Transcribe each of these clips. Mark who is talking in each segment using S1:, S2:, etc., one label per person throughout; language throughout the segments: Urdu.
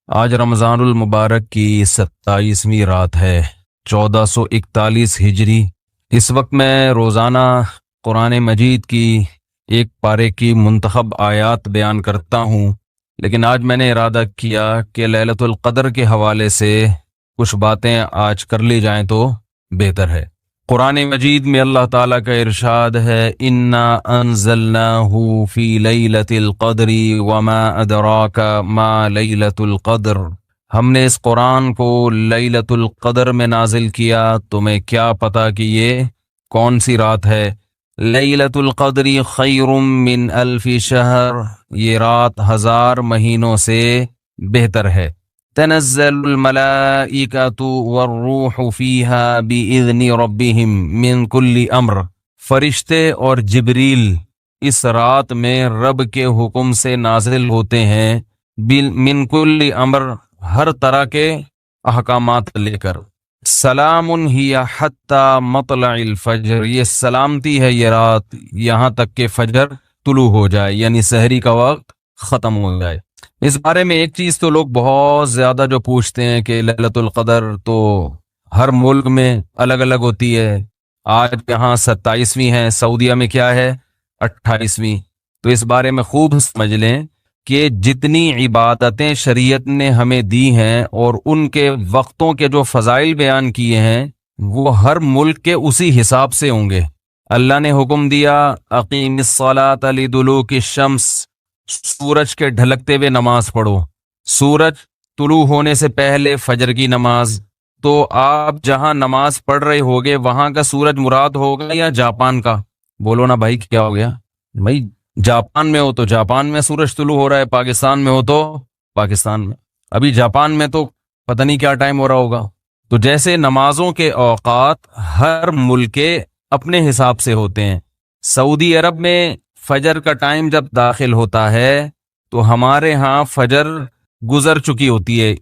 S1: آج رمضان المبارک کی 27ویں رات ہے، 1441 ہجری۔ اس وقت میں روزانہ قرآن مجید کی ایک پارے کی منتخب آیات بیان کرتا ہوں، لیکن آج میں نے ارادہ کیا کہ لیلۃ القدر کے حوالے سے کچھ باتیں آج کر لی جائیں تو بہتر ہے۔ قرآن مجید میں اللہ تعالیٰ کا ارشاد ہے، انا انزلناہ فی لیلۃ القدر وما ادراک ما لیلۃ القدر۔ ہم نے اس قرآن کو لیلۃ القدر میں نازل کیا، تمہیں کیا پتہ کہ یہ کون سی رات ہے؟ لیلۃ القدر خیر من الف شہر، یہ رات 1000 مہینوں سے بہتر ہے۔ تنزل الملائکۃ والروح فیہا بإذن ربہم من کل امر، فرشتے اور جبریل اس رات میں رب کے حکم سے نازل ہوتے ہیں، من کل امر، ہر طرح کے احکامات لے کر۔ سلام ہی حتی مطلع الفجر، یہ سلامتی ہے یہ رات یہاں تک کہ فجر طلوع ہو جائے، یعنی سحری کا وقت ختم ہو جائے۔ اس بارے میں ایک چیز تو لوگ بہت زیادہ جو پوچھتے ہیں کہ لیلۃ القدر تو ہر ملک میں الگ الگ ہوتی ہے، آج یہاں 27ویں ہے، سعودیہ میں کیا ہے 28ویں۔ تو اس بارے میں خوب سمجھ لیں کہ جتنی عبادتیں شریعت نے ہمیں دی ہیں اور ان کے وقتوں کے جو فضائل بیان کیے ہیں وہ ہر ملک کے اسی حساب سے ہوں گے۔ اللہ نے حکم دیا اقیم الصلاۃ لدلوک الشمس، سورج کے ڈھلکتے ہوئے نماز پڑھو، سورج طلوع ہونے سے پہلے فجر کی نماز۔ تو آپ جہاں نماز پڑھ رہے ہوگے وہاں کا سورج مراد ہوگا یا جاپان کا؟ بولو نا بھائی، کیا ہو گیا بھائی؟ جاپان میں ہو تو جاپان میں سورج طلوع ہو رہا ہے، پاکستان میں ہو تو پاکستان میں۔ ابھی جاپان میں تو پتہ نہیں کیا ٹائم ہو رہا ہوگا۔ تو جیسے نمازوں کے اوقات ہر ملک کے اپنے حساب سے ہوتے ہیں، سعودی عرب میں فجر کا ٹائم جب داخل ہوتا ہے تو ہمارے ہاں فجر گزر چکی ہوتی ہے،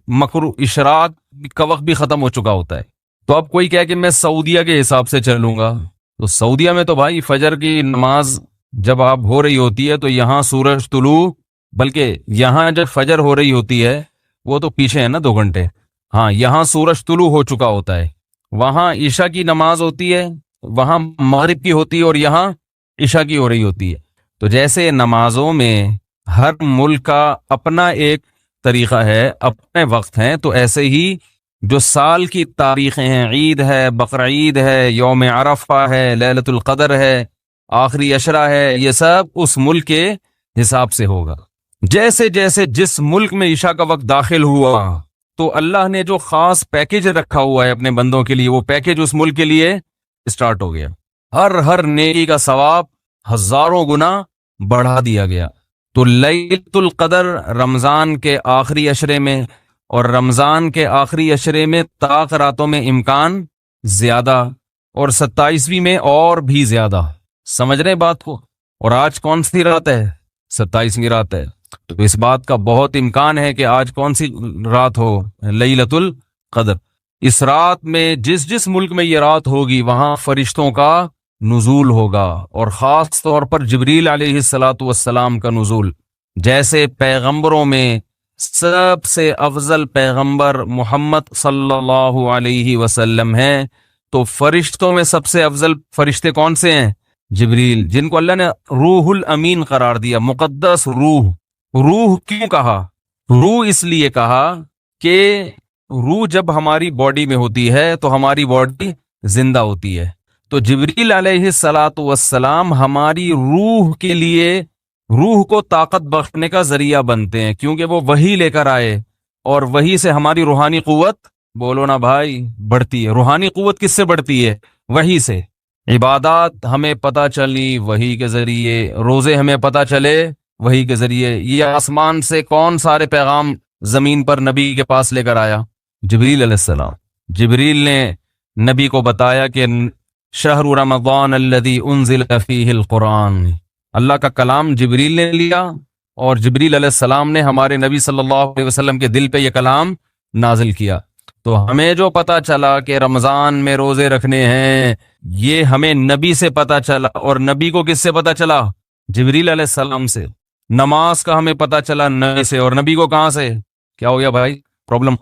S1: اشراق کا وقت بھی ختم ہو چکا ہوتا ہے۔ تو اب کوئی کہے کہ میں سعودیہ کے حساب سے چلوں گا، تو سعودیہ میں تو بھائی فجر کی نماز جب آپ ہو رہی ہوتی ہے تو یہاں سورج طلوع، بلکہ یہاں جب فجر ہو رہی ہوتی ہے وہ تو پیچھے ہے نا 2 گھنٹے، ہاں یہاں سورج طلوع ہو چکا ہوتا ہے، وہاں عشاء کی نماز ہوتی ہے، وہاں مغرب کی ہوتی ہے اور یہاں عشاء کی ہو رہی ہوتی ہے۔ تو جیسے نمازوں میں ہر ملک کا اپنا ایک طریقہ ہے، اپنے وقت ہیں، تو ایسے ہی جو سال کی تاریخیں ہیں، عید ہے، بقرعید ہے، یوم عرفہ ہے، لیلۃ القدر ہے، آخری عشرہ ہے، یہ سب اس ملک کے حساب سے ہوگا۔ جیسے جیسے جس ملک میں عشاء کا وقت داخل ہوا تو اللہ نے جو خاص پیکیج رکھا ہوا ہے اپنے بندوں کے لیے، وہ پیکیج اس ملک کے لیے اسٹارٹ ہو گیا، ہر نیکی کا ثواب ہزاروں گنا بڑھا دیا گیا۔ تو لیلۃ القدر رمضان کے آخری عشرے میں، اور رمضان کے آخری عشرے میں طاق راتوں میں امکان زیادہ، اور 27ویں میں اور بھی زیادہ۔ سمجھ رہے بات کو؟ اور آج کون سی رات ہے؟ 27ویں رات ہے، تو اس بات کا بہت امکان ہے کہ آج کون سی رات ہو؟ لیلۃ القدر۔ اس رات میں جس ملک میں یہ رات ہوگی وہاں فرشتوں کا نزول ہوگا، اور خاص طور پر جبریل علیہ السلام کا نزول۔ جیسے پیغمبروں میں سب سے افضل پیغمبر محمد صلی اللہ علیہ وسلم ہیں، تو فرشتوں میں سب سے افضل فرشتے کون سے ہیں؟ جبریل، جن کو اللہ نے روح الامین قرار دیا، مقدس روح۔ روح کیوں کہا؟ روح اس لیے کہا کہ روح جب ہماری باڈی میں ہوتی ہے تو ہماری باڈی زندہ ہوتی ہے، تو جبریل علیہ السلام ہماری روح کے لیے، روح کو طاقت بخشنے کا ذریعہ بنتے ہیں، کیونکہ وہ وحی لے کر آئے، اور وحی سے ہماری روحانی قوت، بولو نا بھائی، بڑھتی ہے۔ روحانی قوت کس سے بڑھتی ہے؟ وحی سے۔ عبادات ہمیں پتہ چلی وحی کے ذریعے، روزے ہمیں پتہ چلے وحی کے ذریعے۔ یہ آسمان سے کون سارے پیغام زمین پر نبی کے پاس لے کر آیا؟ جبریل علیہ السلام۔ جبریل نے نبی کو بتایا کہ شہر رمضان الذی انزل فیہ القرآن، اللہ کا کلام جبریل نے لیا، اور جبریل علیہ السلام نے ہمارے نبی صلی اللہ علیہ وسلم کے دل پہ یہ کلام نازل کیا۔ تو ہمیں جو پتہ چلا کہ رمضان میں روزے رکھنے ہیں، یہ ہمیں نبی سے پتہ چلا، اور نبی کو کس سے پتہ چلا؟ جبریل علیہ السلام سے۔ نماز کا ہمیں پتہ چلا نبی سے، اور نبی کو کہاں سے؟ کیا ہو گیا بھائی پرابلم؟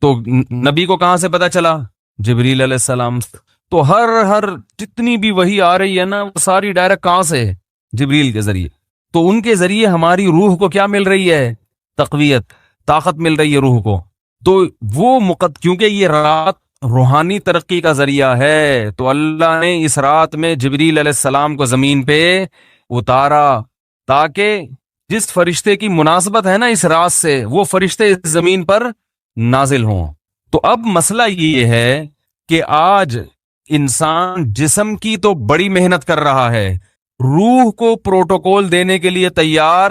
S1: تو نبی کو کہاں سے پتا چلا؟ جبریل علیہ السلام سے۔ تو ہر جتنی بھی وحی آ رہی ہے نا وہ ساری ڈائریکٹ کہاں سے ہے؟ جبریل کے ذریعے۔ تو ان کے ذریعے ہماری روح کو کیا مل رہی ہے؟ تقویت، طاقت مل رہی ہے روح کو۔ تو وہ کیونکہ یہ رات روحانی ترقی کا ذریعہ ہے، تو اللہ نے اس رات میں جبریل علیہ السلام کو زمین پہ اتارا تاکہ جس فرشتے کی مناسبت ہے نا اس رات سے، وہ فرشتے اس زمین پر نازل ہوں۔ تو اب مسئلہ یہ ہے کہ آج انسان جسم کی تو بڑی محنت کر رہا ہے، روح کو پروٹوکول دینے کے لیے تیار۔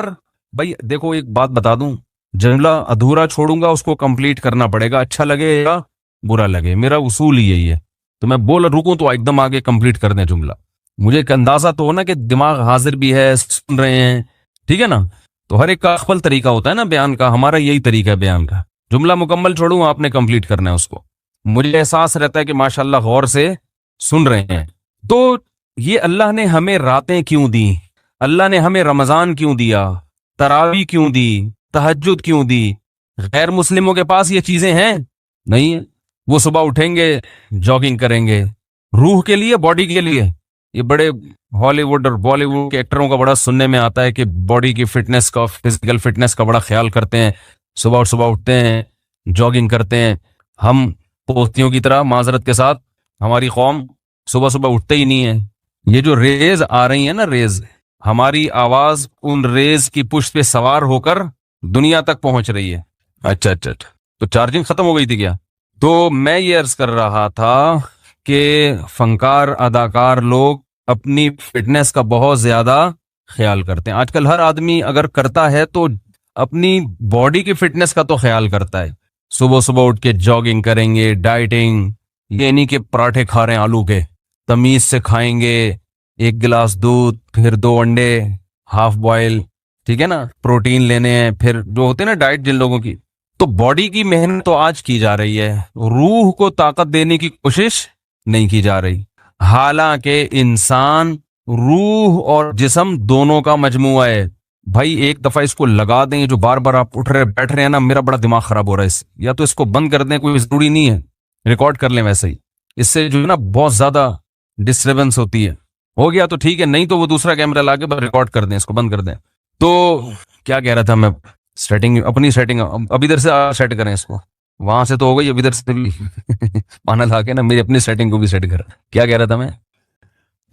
S1: بھائی دیکھو ایک بات بتا دوں، جملہ ادھورا چھوڑوں گا اس کو کمپلیٹ کرنا پڑے گا، اچھا لگے گا برا لگے، میرا اصول ہی یہی ہے۔ تو میں بول رکوں تو ایک دم آگے کمپلیٹ کر دیں جملہ، مجھے ایک اندازہ تو ہو نا کہ دماغ حاضر بھی ہے، سن رہے ہیں، ٹھیک ہے نا؟ تو ہر ایک کا خپل طریقہ ہوتا ہے نا بیان کا، ہمارا یہی طریقہ ہے بیان کا۔ جملہ مکمل چھوڑوں، آپ نے کمپلیٹ کرنا ہے اس کو، مجھے احساس رہتا ہے کہ ماشاءاللہ غور سے سن رہے ہیں۔ تو یہ اللہ نے ہمیں راتیں کیوں دی؟ اللہ نے ہمیں رمضان کیوں دیا؟ تراویح کیوں دی؟ تہجد کیوں دی؟ غیر مسلموں کے پاس یہ چیزیں ہیں؟ نہیں ہیں۔ وہ صبح اٹھیں گے، جاگنگ کریں گے، روح کے لیے، باڈی کے لیے۔ یہ بڑے ہالی ووڈ اور بالی ووڈ کے ایکٹروں کا بڑا سننے میں آتا ہے کہ باڈی کی فٹنس کا، فزیکل فٹنس کا بڑا خیال کرتے ہیں، صبح اٹھتے ہیں، جاگنگ کرتے ہیں۔ ہم پوستیوں کی طرح، معذرت کے ساتھ، ہماری قوم صبح اٹھتے ہی نہیں ہے۔ یہ جو ریز آ رہی ہیں نا، ریز، ہماری آواز ان ریز کی پشت پہ سوار ہو کر دنیا تک پہنچ رہی ہے۔ اچھا تو چارجنگ ختم ہو گئی تھی کیا؟ تو میں یہ عرض کر رہا تھا کہ فنکار، اداکار لوگ اپنی فٹنس کا بہت زیادہ خیال کرتے ہیں۔ آج کل ہر آدمی اگر کرتا ہے تو اپنی باڈی کی فٹنس کا تو خیال کرتا ہے۔ صبح اٹھ کے جاگنگ کریں گے، ڈائٹنگ، یہ نہیں کہ پراٹھے کھا رہے ہیں آلو کے، تمیز سے کھائیں گے، 1 گلاس دودھ، پھر 2 انڈے ہاف بوائل، ٹھیک ہے نا، پروٹین لینے ہیں، پھر جو ہوتے ہیں نا ڈائٹ جن لوگوں کی۔ تو باڈی کی محنت تو آج کی جا رہی ہے، روح کو طاقت دینے کی کوشش نہیں کی جا رہی۔ حالانکہ انسان روح اور جسم دونوں کا مجموعہ ہے۔ بھائی ایک دفعہ اس کو لگا دیں، جو بار بار آپ اٹھ رہے بیٹھ رہے ہیں نا، میرا بڑا دماغ خراب ہو رہا ہے اس سے، یا تو اس کو بند کر دیں، کوئی ضروری نہیں ہے، ریکارڈ کر لیں ویسے ہی، اس سے جو ہے نا بہت زیادہ ڈسٹربنس ہوتی ہے۔ ہو گیا تو ٹھیک ہے، نہیں تو وہ دوسرا کیمرہ لا کے ریکارڈ کر دیں، اس کو بند کر دیں۔ تو کیا کہہ رہا تھا میں؟ اپنی سیٹنگ اب ادھر سے سیٹ کریں اس کو، وہاں سے تو ہو گئی، اب ادھر سے بھی پانا لا کے نا میری اپنی سیٹنگ کو بھی سیٹ کر۔ کیا کہہ رہا تھا میں؟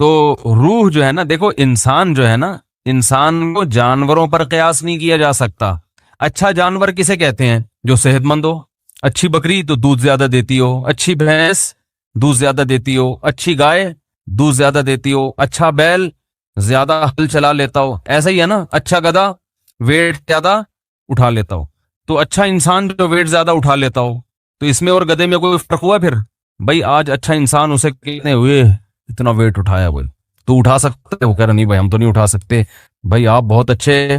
S1: تو روح جو ہے نا، دیکھو انسان جو ہے نا، انسان کو جانوروں پر قیاس نہیں کیا جا سکتا۔ اچھا جانور کسے کہتے ہیں؟ جو صحت مند ہو۔ اچھی بکری تو دودھ زیادہ دیتی ہو، اچھی بھینس دودھ زیادہ دیتی ہو، اچھی گائے دودھ زیادہ دیتی ہو، اچھا بیل زیادہ ہل چلا لیتا ہو، ایسا ہی ہے نا، اچھا گدھا ویٹ زیادہ اٹھا لیتا ہو۔ تو اچھا انسان جو ویٹ زیادہ اٹھا لیتا ہو، تو اس میں اور گدھے میں کوئی فرق ہوا؟ پھر بھائی آج اچھا انسان اسے کہتے ہوئے اتنا ویٹ اٹھایا، بول تو اٹھا سکتے؟ وہ کہہ رہا نہیں بھائی ہم تو نہیں اٹھا سکتے۔ بھائی آپ بہت اچھے،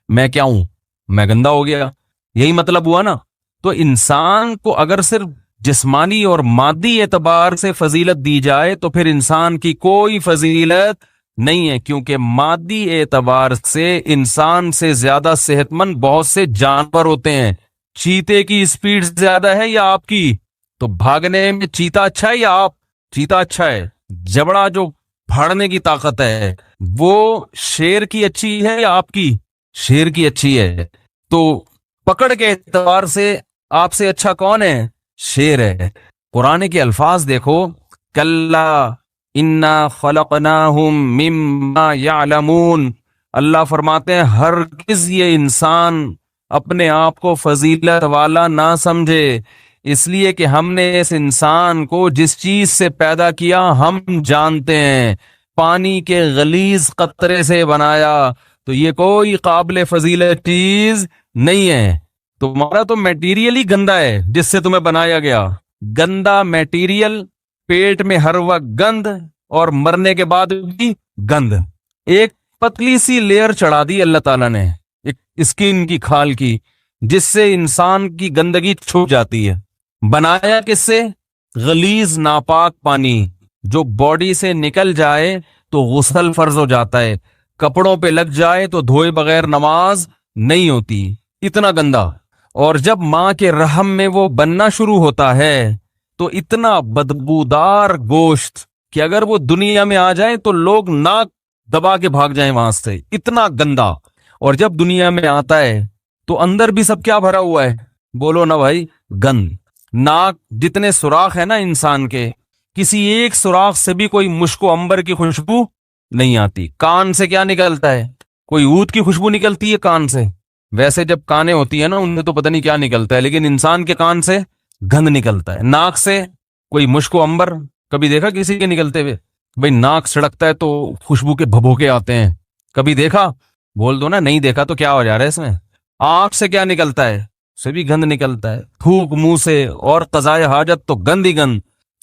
S1: میں کیا ہوں؟ میں گندا ہو گیا، یہی مطلب ہوا نا۔ تو انسان کو اگر صرف جسمانی اور مادی اعتبار سے فضیلت دی جائے تو پھر انسان کی کوئی فضیلت نہیں ہے، کیونکہ مادی اعتبار سے انسان سے زیادہ صحت مند بہت سے جانور ہوتے ہیں۔ چیتے کی سپیڈ زیادہ ہے یا آپ کی؟ تو بھاگنے میں چیتا اچھا ہے یا آپ؟ چیتا اچھا ہے۔ جبڑا جو پھاڑنے کی طاقت ہے وہ شیر کی اچھی ہے یا آپ کی؟ شیر کی اچھی ہے۔ تو پکڑ کے اعتبار سے آپ سے اچھا کون ہے؟ شیر ہے۔ قرآن کے الفاظ دیکھو، کلا انا خلقناہم مما یعلمون، اللہ فرماتے ہیں ہرگز یہ انسان اپنے آپ کو فضیلت والا نہ سمجھے، اس لیے کہ ہم نے اس انسان کو جس چیز سے پیدا کیا ہم جانتے ہیں، پانی کے غلیظ قطرے سے بنایا، تو یہ کوئی قابل فضیلت چیز نہیں ہے۔ تمہارا تو میٹیریل ہی گندا ہے جس سے تمہیں بنایا گیا، گندا میٹیریل، پیٹ میں ہر وقت گند، اور مرنے کے بعد بھی گند۔ ایک پتلی سی لیئر چڑھا دی اللہ تعالیٰ نے ایک اسکن کی، کھال کی، جس سے انسان کی گندگی چھپ جاتی ہے۔ بنایا کس سے؟ غلیظ ناپاک پانی، جو باڈی سے نکل جائے تو غسل فرض ہو جاتا ہے، کپڑوں پہ لگ جائے تو دھوئے بغیر نماز نہیں ہوتی، اتنا گندا۔ اور جب ماں کے رحم میں وہ بننا شروع ہوتا ہے تو اتنا بدبودار گوشت کہ اگر وہ دنیا میں آ جائے تو لوگ ناک دبا کے بھاگ جائیں وہاں سے، اتنا گندا۔ اور جب دنیا میں آتا ہے تو اندر بھی سب کیا بھرا ہوا ہے؟ بولو نا بھائی، گند۔ ناک جتنے سوراخ ہے نا انسان کے، کسی ایک سوراخ سے بھی کوئی مشک و عنبر کی خوشبو نہیں آتی۔ کان سے کیا نکلتا ہے؟ کوئی عود کی خوشبو نکلتی ہے کان سے؟ ویسے جب کانیں ہوتی ہیں نا ان میں تو پتہ نہیں کیا نکلتا ہے، لیکن انسان کے کان سے گند نکلتا ہے۔ ناک سے کوئی مشک و عنبر کبھی دیکھا کسی کے نکلتے ہوئے؟ بھئی ناک سڑکتا ہے تو خوشبو کے بھبوکے آتے ہیں، کبھی دیکھا؟ بول دو نا نہیں دیکھا تو کیا ہو جا رہا ہے اس میں۔ آنکھ سے کیا نکلتا ہے؟ سے بھی گند نکلتا ہے۔ تھوک منہ سے اور قضائے حاجت تو گند ہی گند،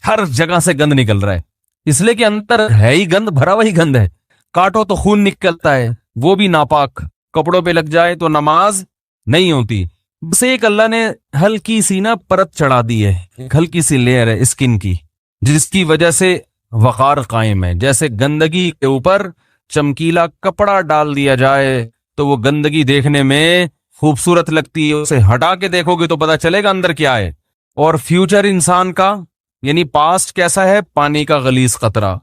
S1: ہر جگہ سے گند نکل رہا ہے، اس لیے کہ اندر ہے ہی گند، بھرا وہی گند ہے۔ کاٹو تو خون نکلتا ہے، وہ بھی ناپاک، کپڑوں پہ لگ جائے تو نماز نہیں ہوتی۔ بس ایک اللہ نے ہلکی سی نا پرت چڑھا دی ہے، ایک ہلکی سی لیئر ہے اسکن کی، جس کی وجہ سے وقار قائم ہے۔ جیسے گندگی کے اوپر چمکیلا کپڑا ڈال دیا جائے تو وہ گندگی دیکھنے میں خوبصورت لگتی ہے، اسے ہٹا کے دیکھو گے تو پتا چلے گا اندر کیا ہے۔ اور فیوچر انسان کا یعنی پاسٹ کیسا ہے؟ پانی کا غلیظ قطرہ۔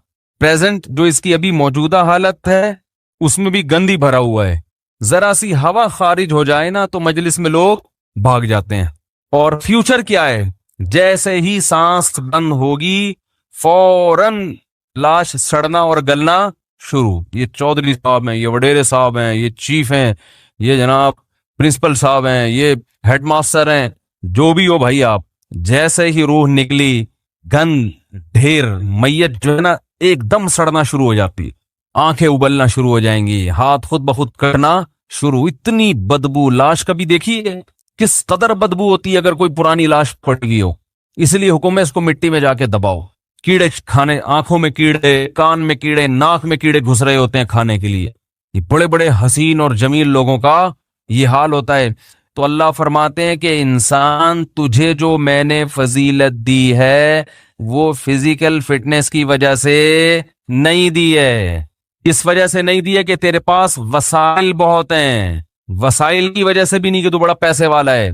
S1: پریزنٹ جو اس کی ابھی موجودہ حالت ہے اس میں بھی گند ہی بھرا ہوا ہے، ذرا سی ہوا خارج ہو جائے نا تو مجلس میں لوگ بھاگ جاتے ہیں۔ اور فیوچر کیا ہے؟ جیسے ہی سانس بند ہوگی فوراً لاش سڑنا اور گلنا شروع۔ یہ چودھری صاحب ہیں، یہ وڈیرے صاحب ہیں، یہ چیف ہیں، یہ جناب پرنسپل صاحب ہیں، یہ ہیڈ ماسٹر ہیں، جو بھی ہو بھائی آپ، جیسے ہی روح نکلی گند ڈھیر میت جو ہے نا ایک دم سڑنا شروع ہو جاتی، آنکھیں ابلنا شروع ہو جائیں گی، ہاتھ خود بخود کرنا شروع۔ اتنی بدبو لاش کبھی دیکھی ہے؟ کس قدر بدبو ہوتی ہے اگر کوئی پرانی لاش پھٹ گئی ہو۔ اس لیے حکم ہے اس کو مٹی میں جا کے دباؤ۔ کیڑے کھانے، آنکھوں میں کیڑے، کان میں کیڑے، ناک میں کیڑے گھس رہے ہوتے ہیں کھانے کے لیے۔ یہ بڑے بڑے حسین اور جمیل لوگوں کا یہ حال ہوتا ہے۔ تو اللہ فرماتے ہیں کہ انسان تجھے جو میں نے فضیلت دی ہے وہ فزیکل فٹنس کی وجہ سے نہیں دی ہے، اس وجہ سے نہیں دی ہے کہ تیرے پاس وسائل بہت ہیں، وسائل کی وجہ سے بھی نہیں کہ تو بڑا پیسے والا ہے۔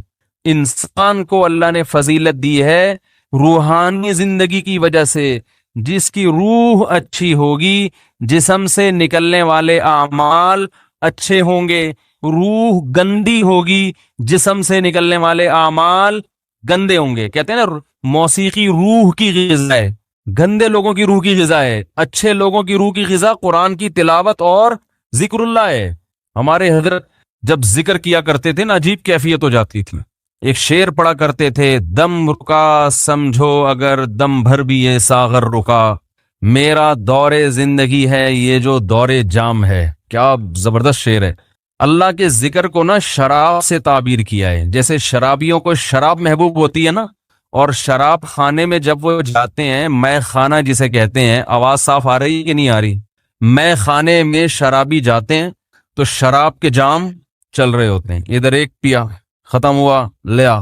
S1: انسان کو اللہ نے فضیلت دی ہے روحانی زندگی کی وجہ سے۔ جس کی روح اچھی ہوگی جسم سے نکلنے والے اعمال اچھے ہوں گے، روح گندی ہوگی جسم سے نکلنے والے اعمال گندے ہوں گے۔ کہتے ہیں نا موسیقی روح کی غذا ہے، گندے لوگوں کی روح کی غذا ہے، اچھے لوگوں کی روح کی غذا قرآن کی تلاوت اور ذکر اللہ ہے۔ ہمارے حضرت جب ذکر کیا کرتے تھے نا عجیب کیفیت ہو جاتی تھی۔ ایک شعر پڑا کرتے تھے، دم رکا سمجھو اگر دم بھر بھی یہ ساغر رکا، میرا دور زندگی ہے یہ جو دور جام ہے۔ کیا زبردست شعر ہے۔ اللہ کے ذکر کو نا شراب سے تعبیر کیا ہے، جیسے شرابیوں کو شراب محبوب ہوتی ہے نا، اور شراب خانے میں جب وہ جاتے ہیں، مے خانہ جسے کہتے ہیں، آواز صاف آ رہی کہ نہیں آ رہی؟ مے خانے میں شرابی جاتے ہیں تو شراب کے جام چل رہے ہوتے ہیں، ادھر ایک پیا ختم ہوا لیا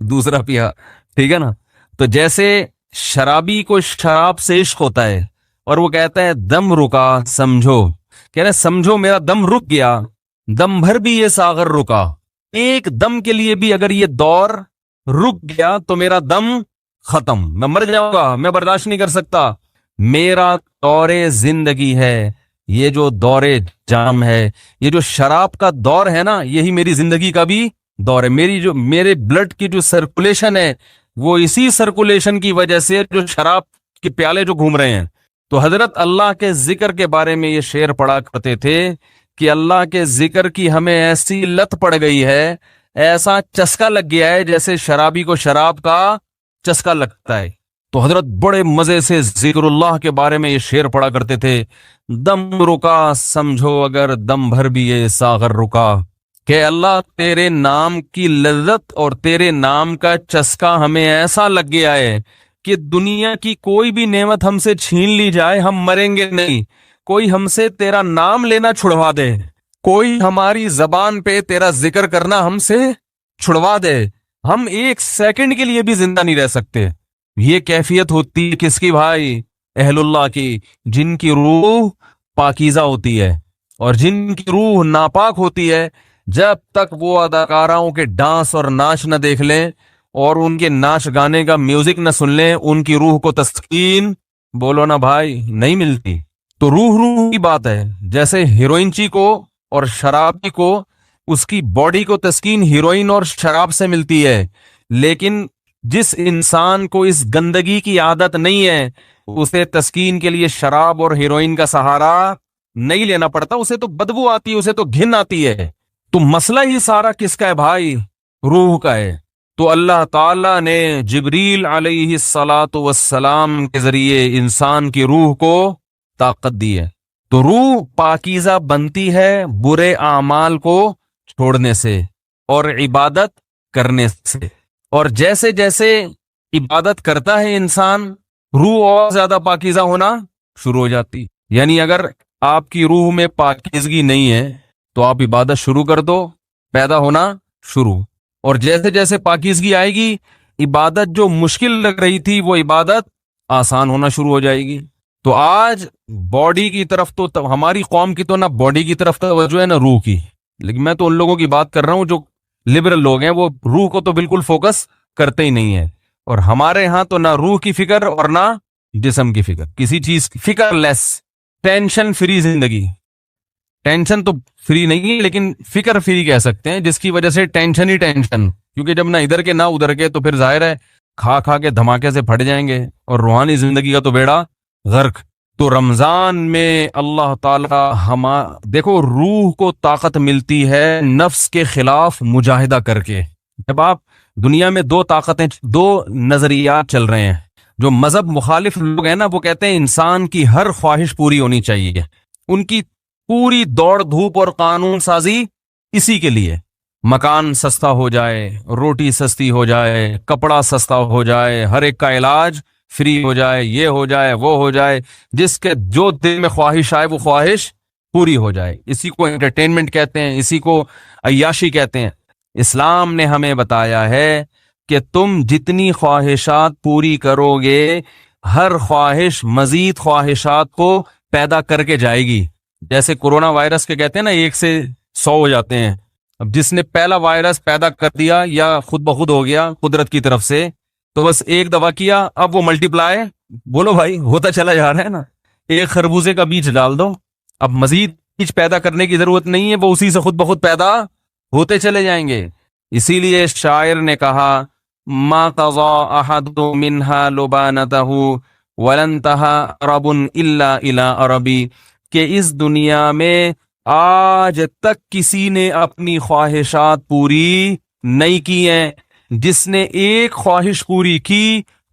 S1: دوسرا پیا، ٹھیک ہے نا؟ تو جیسے شرابی کو شراب سے عشق ہوتا ہے اور وہ کہتا ہے دم رکا سمجھو، کہہ رہے سمجھو میرا دم رک گیا، دم بھر بھی یہ ساغر رکا، ایک دم کے لیے بھی اگر یہ دور رک گیا تو میرا دم ختم، میں مر جاؤں گا، میں برداشت نہیں کر سکتا۔ میرا دور زندگی ہے یہ جو دور جام ہے، یہ جو شراب کا دور ہے نا یہی میری زندگی کا بھی دور ہے۔ میرے بلڈ کی جو سرکولیشن ہے وہ اسی سرکولیشن کی وجہ سے جو شراب کے پیالے جو گھوم رہے ہیں۔ تو حضرت اللہ کے ذکر کے بارے میں یہ شعر پڑھا کرتے تھے کہ اللہ کے ذکر کی ہمیں ایسی لت پڑ گئی ہے، ایسا چسکا لگ گیا ہے جیسے شرابی کو شراب کا چسکا لگتا ہے۔ تو حضرت بڑے مزے سے ذکر اللہ کے بارے میں یہ شعر پڑھا کرتے تھے، دم رکا سمجھو اگر دم بھر بھی یہ ساغر رکا، کہ اللہ تیرے نام کی لذت اور تیرے نام کا چسکا ہمیں ایسا لگ گیا ہے کہ دنیا کی کوئی بھی نعمت ہم سے چھین لی جائے ہم مریں گے نہیں، کوئی ہم سے تیرا نام لینا چھڑوا دے، کوئی ہماری زبان پہ تیرا ذکر کرنا ہم سے چھڑوا دے، ہم ایک سیکنڈ کے لیے بھی زندہ نہیں رہ سکتے۔ یہ کیفیت ہوتی کس کی بھائی؟ اہل اللہ کی، جن کی روح پاکیزہ ہوتی ہے، اور جن کی روح ناپاک ہوتی ہے، جب تک وہ اداکاراؤں کے ڈانس اور ناچ نہ دیکھ لیں اور ان کے ناچ گانے کا میوزک نہ سن لیں، ان کی روح کو تسکین، بولو نا بھائی، نہیں ملتی۔ تو روح کی بات ہے، جیسے ہیروئنچی کو اور شرابی کو اس کی باڈی کو تسکین ہیروئن اور شراب سے ملتی ہے، لیکن جس انسان کو اس گندگی کی عادت نہیں ہے اسے تسکین کے لیے شراب اور ہیروئن کا سہارا نہیں لینا پڑتا، اسے تو بدبو آتی ہے، اسے تو گھن آتی ہے۔ تو مسئلہ ہی سارا کس کا ہے بھائی؟ روح کا ہے۔ تو اللہ تعالیٰ نے جبریل علیہ الصلاۃ والسلام کے ذریعے انسان کی روح کو طاقت دی ہے۔ تو روح پاکیزہ بنتی ہے برے اعمال کو چھوڑنے سے اور عبادت کرنے سے، اور جیسے جیسے عبادت کرتا ہے انسان، روح اور زیادہ پاکیزہ ہونا شروع ہو جاتی۔ یعنی اگر آپ کی روح میں پاکیزگی نہیں ہے تو آپ عبادت شروع کر دو، پیدا ہونا شروع، اور جیسے جیسے پاکیزگی آئے گی، عبادت جو مشکل لگ رہی تھی وہ عبادت آسان ہونا شروع ہو جائے گی۔ تو آج باڈی کی طرف تو ہماری قوم کی تو نہ باڈی کی طرف توجہ ہے نہ روح کی، لیکن میں تو ان لوگوں کی بات کر رہا ہوں جو لبرل لوگ ہیں، وہ روح کو تو بالکل فوکس کرتے ہی نہیں ہیں، اور ہمارے ہاں تو نہ روح کی فکر اور نہ جسم کی فکر، کسی چیز کی فکر لیس، ٹینشن فری زندگی۔ ٹینشن تو فری نہیں ہے لیکن فکر فری کہہ سکتے ہیں، جس کی وجہ سے ٹینشن ہی ٹینشن، کیونکہ جب نہ ادھر کے نہ ادھر کے تو پھر ظاہر ہے کھا کھا کے دھماکے سے پھٹ جائیں گے، اور روحانی زندگی کا تو بیڑا غرق۔ تو رمضان میں اللہ تعالی دیکھو روح کو طاقت ملتی ہے نفس کے خلاف مجاہدہ کر کے۔ جب آپ دنیا میں دو نظریات چل رہے ہیں، جو مذہب مخالف لوگ ہیں نا، وہ کہتے ہیں انسان کی ہر خواہش پوری ہونی چاہیے، ان کی پوری دوڑ دھوپ اور قانون سازی اسی کے لیے، مکان سستا ہو جائے، روٹی سستی ہو جائے، کپڑا سستا ہو جائے، ہر ایک کا علاج فری ہو جائے، یہ ہو جائے وہ ہو جائے، جس کے جو دل میں خواہش آئے وہ خواہش پوری ہو جائے۔ اسی کو انٹرٹینمنٹ کہتے ہیں، اسی کو عیاشی کہتے ہیں۔ اسلام نے ہمیں بتایا ہے کہ تم جتنی خواہشات پوری کرو گے، ہر خواہش مزید خواہشات کو پیدا کر کے جائے گی۔ جیسے کورونا وائرس کے کہتے ہیں نا 1 سے 100 ہو جاتے ہیں، اب جس نے پہلا وائرس پیدا کر دیا یا خود بخود ہو گیا قدرت کی طرف سے، تو بس ایک دفعہ کیا، اب وہ ملٹی پلائی، بولو بھائی، ہوتا چلا جا رہا ہے نا۔ ایک خربوزے کا بیج ڈال دو، اب مزید بیج پیدا کرنے کی ضرورت نہیں ہے، وہ اسی سے خود بخود پیدا ہوتے چلے جائیں گے۔ اسی لیے شاعر نے کہا ما قضا احد منها لبانته ولن انتهى عرب الا الى عربی، کہ اس دنیا میں آج تک کسی نے اپنی خواہشات پوری نہیں کی ہیں، جس نے ایک خواہش پوری کی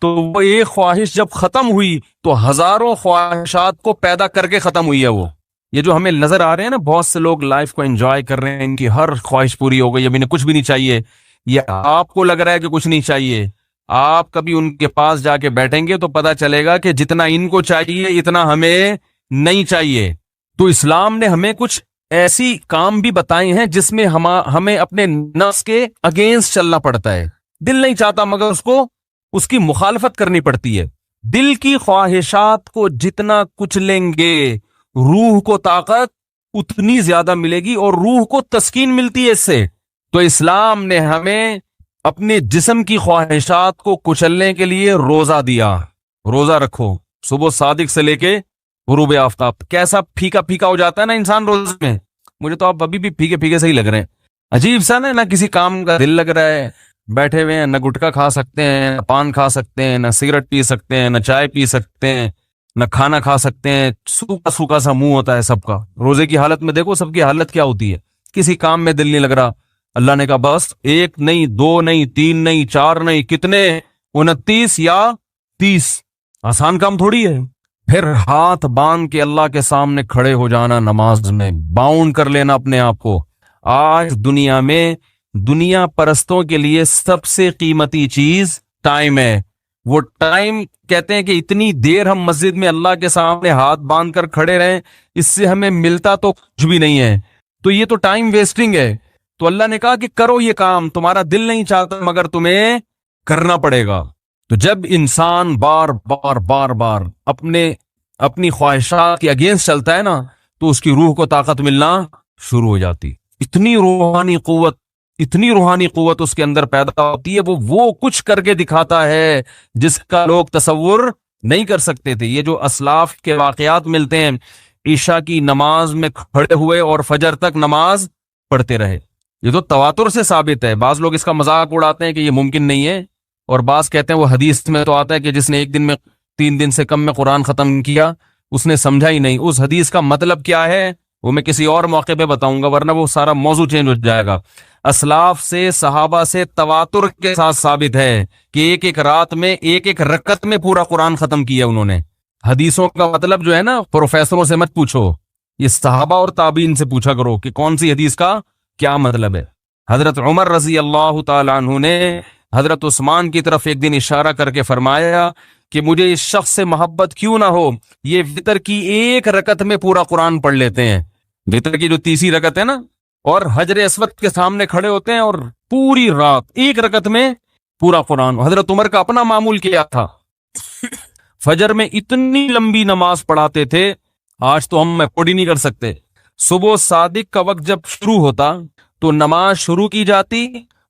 S1: تو وہ ایک خواہش جب ختم ہوئی تو ہزاروں خواہشات کو پیدا کر کے ختم ہوئی ہے۔ وہ یہ جو ہمیں نظر آ رہے ہیں نا، بہت سے لوگ لائف کو انجوائے کر رہے ہیں، ان کی ہر خواہش پوری ہو گئی، اب انہیں کچھ بھی نہیں چاہیے، یہ آپ کو لگ رہا ہے کہ کچھ نہیں چاہیے، آپ کبھی ان کے پاس جا کے بیٹھیں گے تو پتا چلے گا کہ جتنا ان کو چاہیے اتنا ہمیں نہیں چاہیے۔ تو اسلام نے ہمیں کچھ ایسی کام بھی بتائے ہیں جس میں ہمیں اپنے نفس کے اگینسٹ چلنا پڑتا ہے، دل نہیں چاہتا مگر اس کی مخالفت کرنی پڑتی ہے۔ دل کی خواہشات کو جتنا کچلیں گے روح کو طاقت اتنی زیادہ ملے گی، اور روح کو تسکین ملتی ہے اس سے۔ تو اسلام نے ہمیں اپنے جسم کی خواہشات کو کچلنے کے لیے روزہ دیا، روزہ رکھو صبح صادق سے لے کے غروب آفتاب۔ کیسا پھیکا پھیکا ہو جاتا ہے نا انسان روزے میں، مجھے تو آپ ابھی بھی پھیکے پھیکے سے ہی لگ رہے ہیں، عجیب سا نا کسی کام کا دل لگ رہا ہے، بیٹھے ہوئے ہیں، نہ گٹکا کھا سکتے ہیں، نہ پان کھا سکتے ہیں، نہ سگریٹ پی سکتے ہیں، نہ چائے پی سکتے ہیں، نہ کھانا کھا سکتے ہیں، سوکھا سوکھا سا منہ ہوتا ہے سب کا۔ روزے کی حالت میں دیکھو سب کی حالت کیا ہوتی ہے، کسی کام میں دل نہیں لگ رہا۔ اللہ نے کہا بس 1 نہیں 2 نہیں 3 نہیں 4 نہیں، کتنے 29 یا 30، آسان کام تھوڑی ہے۔ پھر ہاتھ باندھ کے اللہ کے سامنے کھڑے ہو جانا، نماز میں باؤنڈ کر لینا اپنے آپ کو۔ آج دنیا میں دنیا پرستوں کے لیے سب سے قیمتی چیز ٹائم ہے۔ وہ ٹائم کہتے ہیں کہ اتنی دیر ہم مسجد میں اللہ کے سامنے ہاتھ باندھ کر کھڑے رہیں، اس سے ہمیں ملتا تو کچھ بھی نہیں ہے، تو یہ تو ٹائم ویسٹنگ ہے۔ تو اللہ نے کہا کہ کرو یہ کام، تمہارا دل نہیں چاہتا مگر تمہیں کرنا پڑے گا۔ تو جب انسان بار بار اپنی خواہشات کے اگینسٹ چلتا ہے نا، تو اس کی روح کو طاقت ملنا شروع ہو جاتی۔ اتنی روحانی قوت، اتنی روحانی قوت اس کے اندر پیدا ہوتی ہے، وہ کچھ کر کے دکھاتا ہے جس کا لوگ تصور نہیں کر سکتے تھے۔ یہ جو اسلاف کے واقعات ملتے ہیں، عشاء کی نماز میں کھڑے ہوئے اور فجر تک نماز پڑھتے رہے، یہ تو تواتر سے ثابت ہے۔ بعض لوگ اس کا مذاق اڑاتے ہیں کہ یہ ممکن نہیں ہے، اور بعض کہتے ہیں وہ حدیث میں تو آتا ہے کہ جس نے ایک دن میں 3 دن سے کم میں قرآن ختم کیا اس نے سمجھا ہی نہیں۔ اس حدیث کا مطلب کیا ہے وہ میں کسی اور موقع پہ بتاؤں گا، ورنہ وہ سارا موضوع چینج ہو جائے گا۔ اسلاف سے، صحابہ سے تواتر کے ساتھ ثابت ہے کہ ایک ایک رات میں، ایک ایک رکعت میں پورا قرآن ختم کیا انہوں نے۔ حدیثوں کا مطلب جو ہے نا، پروفیسروں سے مت پوچھو، یہ صحابہ اور تابعین سے پوچھا کرو کہ کون سی حدیث کا کیا مطلب ہے۔ حضرت عمر رضی اللہ تعالی عنہ نے حضرت عثمان کی طرف ایک دن اشارہ کر کے فرمایا کہ مجھے اس شخص سے محبت کیوں نہ ہو، یہ وتر کی ایک رکعت میں پورا قرآن پڑھ لیتے ہیں، وتر کی جو تیسری رکعت ہے نا، اور حجر اسود کے سامنے کھڑے ہوتے ہیں اور پوری رات ایک رکعت میں پورا قرآن۔ حضرت عمر کا اپنا معمول کیا تھا، فجر میں اتنی لمبی نماز پڑھاتے تھے، آج تو ہم افورڈ ہی نہیں کر سکتے۔ صبح صادق کا وقت جب شروع ہوتا تو نماز شروع کی جاتی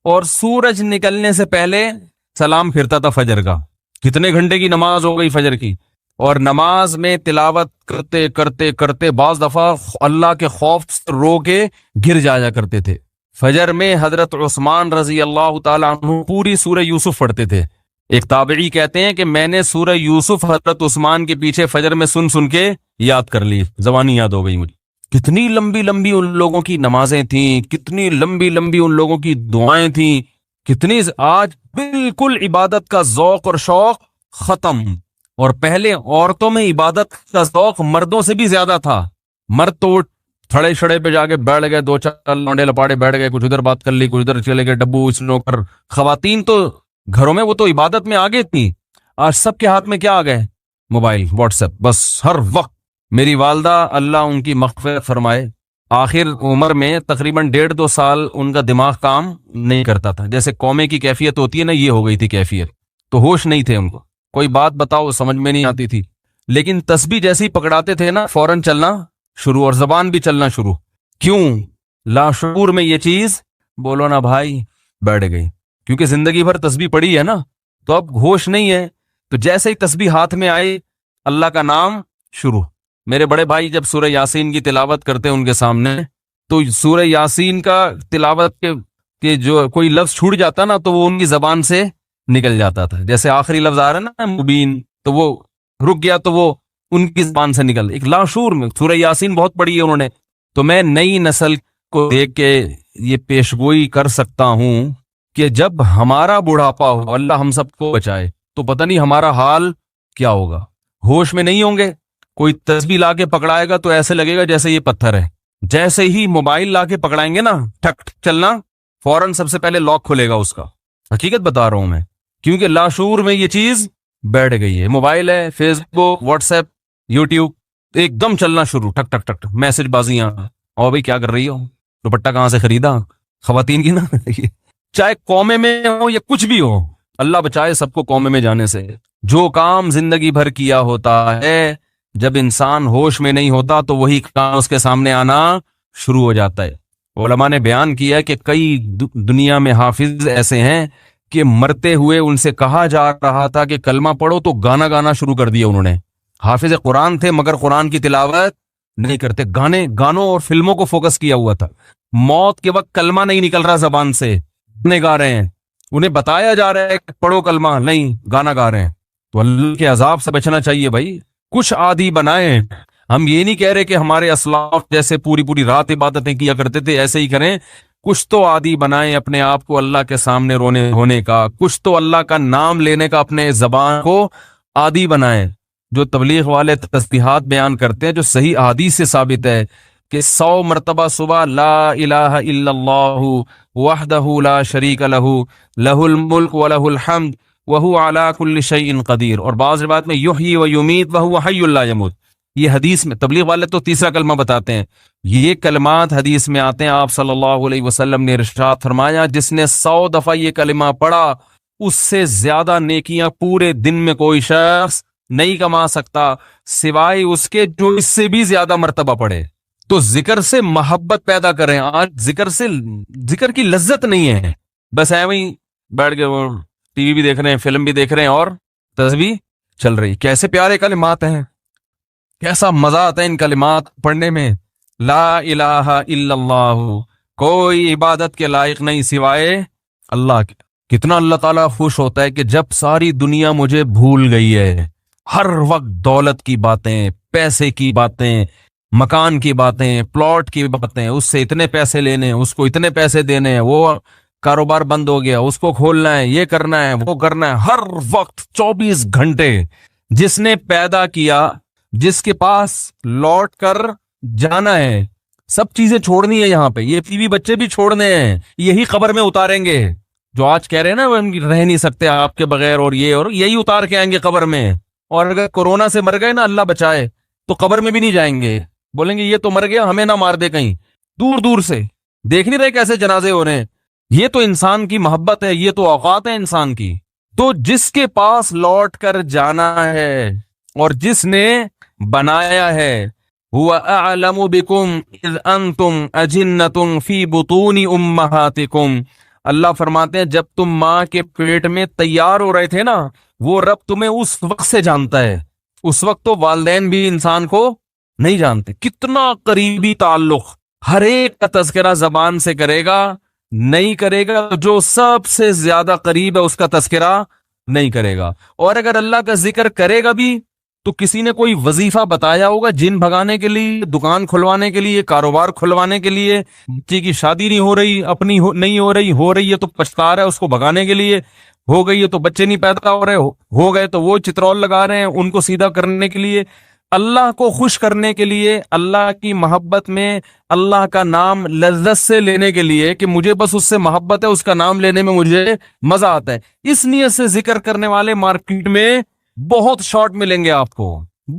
S1: اور سورج نکلنے سے پہلے سلام پھرتا تھا فجر کا۔ کتنے گھنٹے کی نماز ہو گئی فجر کی، اور نماز میں تلاوت کرتے کرتے کرتے بعض دفعہ اللہ کے خوف سے رو کے گر جایا کرتے تھے۔ فجر میں حضرت عثمان رضی اللہ تعالیٰ عنہ پوری سورہ یوسف پڑھتے تھے۔ ایک تابعی کہتے ہیں کہ میں نے سورہ یوسف حضرت عثمان کے پیچھے فجر میں سن سن کے یاد کر لی، زبانی یاد ہو گئی مجھے۔ کتنی لمبی لمبی ان لوگوں کی نمازیں تھیں، کتنی لمبی لمبی ان لوگوں کی دعائیں تھیں، کتنی۔ آج بالکل عبادت کا ذوق اور شوق ختم، اور پہلے عورتوں میں عبادت کا ذوق مردوں سے بھی زیادہ تھا۔ مرد تو تھڑے شڑے پہ جا کے بیٹھ گئے، 2-4 لونڈے لپاڑے بیٹھ گئے، کچھ ادھر بات کر لی، کچھ ادھر چلے گئے، ڈبو اس نوکر۔ خواتین تو گھروں میں وہ تو عبادت میں آگے تھی، آج سب کے ہاتھ میں کیا آ گئے؟ موبائل، واٹس ایپ، بس ہر وقت۔ میری والدہ اللہ ان کی مغفرت فرمائے، آخر عمر میں تقریباً 1.5-2 سال ان کا دماغ کام نہیں کرتا تھا، جیسے قومے کی کیفیت ہوتی ہے نا، یہ ہو گئی تھی کیفیت، تو ہوش نہیں تھے ان کو، کوئی بات بتاؤ سمجھ میں نہیں آتی تھی۔ لیکن تسبیح جیسے ہی پکڑاتے تھے نا، فوراً چلنا شروع، اور زبان بھی چلنا شروع۔ کیوں؟ لاشعور میں یہ چیز بولو نا بھائی بیٹھ گئی، کیونکہ زندگی بھر تسبیح پڑھی ہے نا، تو اب ہوش نہیں ہے، تو جیسے ہی تسبیح ہاتھ میں آئے اللہ کا نام شروع۔ میرے بڑے بھائی جب سورہ یاسین کی تلاوت کرتے ان کے سامنے، تو سورہ یاسین کا تلاوت کے جو کوئی لفظ چھوٹ جاتا نا، تو وہ ان کی زبان سے نکل جاتا تھا، جیسے آخری لفظ آ رہا ہے نا مبین، تو وہ رک گیا تو وہ ان کی زبان سے نکل، ایک لاشعور میں۔ سورہ یاسین بہت پڑھی ہے انہوں نے، تو میں نئی نسل کو دیکھ کے یہ پیشگوئی کر سکتا ہوں کہ جب ہمارا بڑھاپا ہو، اللہ ہم سب کو بچائے، تو پتہ نہیں ہمارا حال کیا ہوگا۔ ہوش میں نہیں ہوں گے، کوئی تسبیح لا کے پکڑائے گا تو ایسے لگے گا جیسے یہ پتھر ہے، جیسے ہی موبائل لا کے پکڑائیں گے نا، ٹھک چلنا، فوراً سب سے پہلے لاک کھلے گا اس کا۔ حقیقت بتا رہا ہوں میں، کیونکہ لاشعور میں یہ چیز بیٹھ گئی ہے۔ موبائل ہے، فیس بک، واٹس ایپ، یوٹیوب، ایک دم چلنا شروع، ٹک ٹک ٹک ٹک، میسج بازیاں، اور بھائی کیا کر رہی ہو، دوپٹہ کہاں سے خریدا، خواتین کی نا چاہے قومے میں ہو یا کچھ بھی ہو، اللہ بچائے سب کو قومے میں جانے سے۔ جو کام زندگی بھر کیا ہوتا ہے، جب انسان ہوش میں نہیں ہوتا تو وہی کام اس کے سامنے آنا شروع ہو جاتا ہے۔ علماء نے بیان کیا کہ کئی دنیا میں حافظ ایسے ہیں کہ مرتے ہوئے ان سے کہا جا رہا تھا کہ کلمہ پڑھو تو گانا گانا شروع کر دیا انہوں نے۔ حافظ قرآن تھے مگر قرآن کی تلاوت نہیں کرتے، گانوں اور فلموں کو فوکس کیا ہوا تھا۔ موت کے وقت کلمہ نہیں نکل رہا زبان سے، گانے گا رہے ہیں، انہیں بتایا جا رہا ہے کہ پڑھو کلمہ، نہیں گانا گا رہے ہیں۔ تو اللہ کے عذاب سے بچنا چاہیے بھائی، کچھ عادی بنائیں۔ ہم یہ نہیں کہہ رہے کہ ہمارے اسلاف جیسے پوری پوری رات عبادتیں کیا کرتے تھے ایسے ہی کریں، کچھ تو عادی بنائیں اپنے آپ کو اللہ کے سامنے رونے ہونے کا، کچھ تو اللہ کا نام لینے کا اپنے زبان کو عادی بنائیں۔ جو تبلیغ والے تسبیحات بیان کرتے ہیں، جو صحیح احادیث سے ثابت ہے کہ 100 مرتبہ صبح لا الہ الا اللہ وحدہ لا شریک لہ لہ الملک ولہ الحمد وہو علی کل شیء قدیر، اور بعض روایت میں یحیی و یمیت وہو حی لا یموت۔ یہ حدیث میں تبلیغ والے تو تیسرا کلمہ بتاتے ہیں، یہ کلمات حدیث میں آتے ہیں۔ آپ صلی اللہ علیہ وسلم نے ارشاد فرمایا جس نے 100 دفعہ یہ کلمہ پڑھا اس سے زیادہ نیکیاں پورے دن میں کوئی شخص نہیں کما سکتا، سوائے اس کے جو اس سے بھی زیادہ مرتبہ پڑھے۔ تو ذکر سے محبت پیدا کریں. آج ذکر کی لذت نہیں ہے, بس وہیں بیٹھ کے وہ ٹی وی بھی دیکھ رہے ہیں, فلم بھی دیکھ رہے ہیں, اور تسبیح چل رہی. کیسے پیارے کلمات ہیں, کیسا مزہ آتا ہے ان کلمات پڑھنے میں. لا الہ الا اللہ, کوئی عبادت کے لائق نہیں سوائے اللہ کے. کتنا اللہ تعالیٰ خوش ہوتا ہے کہ جب ساری دنیا مجھے بھول گئی ہے, ہر وقت دولت کی باتیں, پیسے کی باتیں, مکان کی باتیں, پلاٹ کی باتیں, اس سے اتنے پیسے لینے, اس کو اتنے پیسے دینے ہیں, وہ کاروبار بند ہو گیا, اس کو کھولنا ہے, یہ کرنا ہے, وہ کرنا ہے, ہر وقت 24 گھنٹے. جس نے پیدا کیا, جس کے پاس لوٹ کر جانا ہے, سب چیزیں چھوڑنی ہے یہاں پہ. یہ بیوی بچے بھی چھوڑنے ہیں, یہی قبر میں اتاریں گے. جو آج کہہ رہے ہیں نا وہ رہ نہیں سکتے آپ کے بغیر, اور یہی اتار کے آئیں گے قبر میں. اور اگر کورونا سے مر گئے نا, اللہ بچائے, تو قبر میں بھی نہیں جائیں گے, بولیں گے یہ تو مر گیا, ہمیں نہ مار دے کہیں. دور دور سے دیکھ نہیں رہے کیسے جنازے ہو رہے ہیں. یہ تو انسان کی محبت ہے, یہ تو اوقات ہے انسان کی. تو جس کے پاس لوٹ کر جانا ہے اور جس نے بنایا ہے, هو اعلم بكم اذ انتم اجنة في بطون امهاتكم, اللہ فرماتے ہیں جب تم ماں کے پیٹ میں تیار ہو رہے تھے نا, وہ رب تمہیں اس وقت سے جانتا ہے. اس وقت تو والدین بھی انسان کو نہیں جانتے. کتنا قریبی تعلق. ہر ایک کا تذکرہ زبان سے کرے گا, نہیں کرے گا جو سب سے زیادہ قریب ہے اس کا تذکرہ نہیں کرے گا. اور اگر اللہ کا ذکر کرے گا بھی تو کسی نے کوئی وظیفہ بتایا ہوگا جن بھگانے کے لیے, دکان کھلوانے کے لیے, کاروبار کھلوانے کے لیے, بچی کی شادی نہیں ہو رہی, اپنی نہیں ہو رہی ہے تو پچھتا رہا ہے اس کو بھگانے کے لیے, ہو گئی ہے تو بچے نہیں پیدا ہو رہے, ہو گئے تو وہ چترول لگا رہے ہیں ان کو سیدھا کرنے کے لیے. اللہ کو خوش کرنے کے لیے, اللہ کی محبت میں اللہ کا نام لذت سے لینے کے لیے کہ مجھے بس اس سے محبت ہے, اس کا نام لینے میں مجھے مزہ آتا ہے, اس نیت سے ذکر کرنے والے مارکیٹ میں بہت شارٹ ملیں گے آپ کو,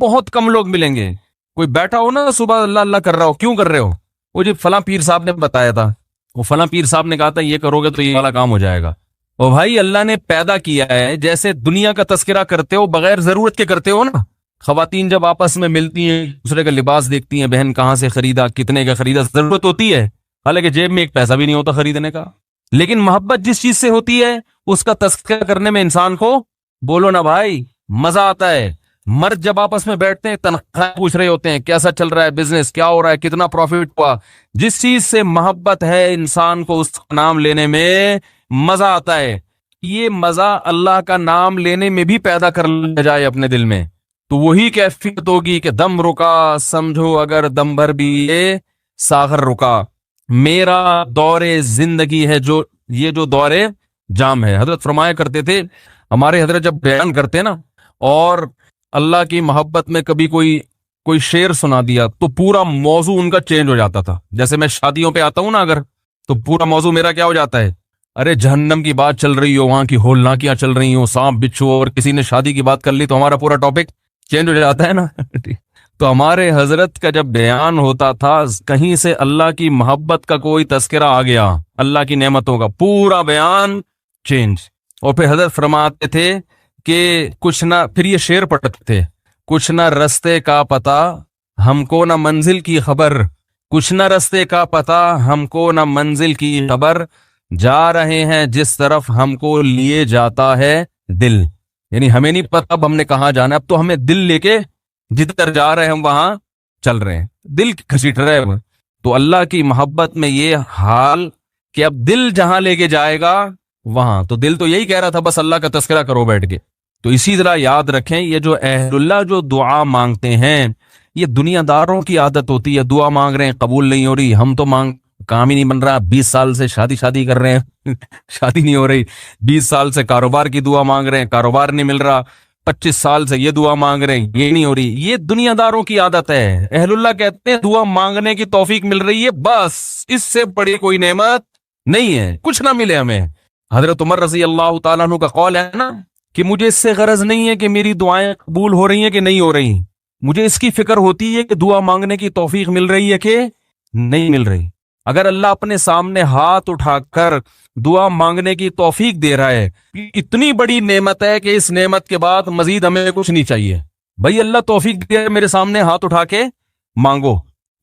S1: بہت کم لوگ ملیں گے. کوئی بیٹھا ہو نا صبح اللہ اللہ کر رہا ہو, کیوں کر رہے ہو؟ وہ جی فلاں پیر صاحب نے بتایا تھا, وہ فلاں پیر صاحب نے کہا تھا یہ کرو گے تو یہ والا کام ہو جائے گا. او بھائی, اللہ نے پیدا کیا ہے, جیسے دنیا کا تذکرہ کرتے ہو بغیر ضرورت کے کرتے ہو نا. خواتین جب آپس میں ملتی ہیں دوسرے کا لباس دیکھتی ہیں, بہن کہاں سے خریدا, کتنے کا خریدا, ضرورت ہوتی ہے, حالانکہ جیب میں ایک پیسہ بھی نہیں ہوتا خریدنے کا. لیکن محبت جس چیز سے ہوتی ہے اس کا تذکرہ کرنے میں انسان کو, بولو نا بھائی, مزہ آتا ہے. مرد جب آپس میں بیٹھتے ہیں تنخواہ پوچھ رہے ہوتے ہیں, کیسا چل رہا ہے بزنس, کیا ہو رہا ہے, کتنا پروفٹ ہوا. جس چیز سے محبت ہے انسان کو اس کا نام لینے میں مزہ آتا ہے. یہ مزہ اللہ کا نام لینے میں بھی پیدا کر لیا جائے اپنے دل میں, تو وہی کیفیت ہوگی کہ دم رکا سمجھو اگر دم بھر بھی یہ ساغر رکا. میرا دور زندگی ہے جو یہ جو دور جام ہے. حضرت فرمایا کرتے تھے, ہمارے حضرت جب بیان کرتے نا اور اللہ کی محبت میں کبھی کوئی شعر سنا دیا تو پورا موضوع ان کا چینج ہو جاتا تھا. جیسے میں شادیوں پہ آتا ہوں نا اگر, تو پورا موضوع میرا کیا ہو جاتا ہے, ارے جہنم کی بات چل رہی ہو, وہاں کی ہولناکیاں چل رہی ہوں, سانپ بچھو, اور کسی نے شادی کی بات کر لی تو ہمارا پورا ٹاپک چینج ہو جاتا ہے نا. تو ہمارے حضرت کا جب بیان ہوتا تھا کہیں سے اللہ کی محبت کا کوئی تذکرہ آ گیا, اللہ کی نعمتوں کا, پورا بیان چینج. اور پھر حضرت فرماتے تھے کہ کچھ نہ, پھر یہ شعر پڑھتے تھے, کچھ نہ رستے کا پتہ ہم کو نہ منزل کی خبر, کچھ نہ رستے کا پتہ ہم کو نہ منزل کی خبر, جا رہے ہیں جس طرف ہم کو لیے جاتا ہے دل. یعنی ہمیں نہیں پتہ اب ہم نے کہاں جانا ہے, اب تو ہمیں دل لے کے جدھر جا رہے ہیں ہم وہاں چل رہے ہیں, دل گھسیٹ رہے ہیں. تو اللہ کی محبت میں یہ حال کہ اب دل جہاں لے کے جائے گا وہاں, تو دل تو یہی کہہ رہا تھا بس اللہ کا تذکرہ کرو بیٹھ کے. تو اسی طرح یاد رکھیں, یہ جو اہل اللہ جو دعا مانگتے ہیں یہ دنیا داروں کی عادت ہوتی ہے. دعا مانگ رہے ہیں قبول نہیں ہو رہی, ہم تو کام ہی نہیں بن رہا, 20 سال سے شادی کر رہے ہیں شادی نہیں ہو رہی, 20 سال سے کاروبار کی دعا مانگ رہے ہیں, کاروبار نہیں مل رہا, 25 سال سے یہ دعا مانگ رہے ہیں, یہ نہیں ہو رہی. یہ دنیا داروں کی عادت ہے. اہل اللہ کہتے ہیں دعا مانگنے کی توفیق مل رہی ہے, بس اس سے بڑی کوئی نعمت نہیں ہے, کچھ نہ ملے ہمیں. حضرت عمر رضی اللہ تعالیٰ عنہ کا قول ہے نا کہ مجھے اس سے غرض نہیں ہے کہ میری دعائیں قبول ہو رہی ہیں کہ نہیں ہو رہی, مجھے اس کی فکر ہوتی ہے کہ دعا مانگنے کی توفیق مل رہی ہے کہ نہیں مل رہی. اگر اللہ اپنے سامنے ہاتھ اٹھا کر دعا مانگنے کی توفیق دے رہا ہے, اتنی بڑی نعمت ہے کہ اس نعمت کے بعد مزید ہمیں کچھ نہیں چاہیے. بھائی اللہ توفیق دے میرے سامنے ہاتھ اٹھا کے مانگو,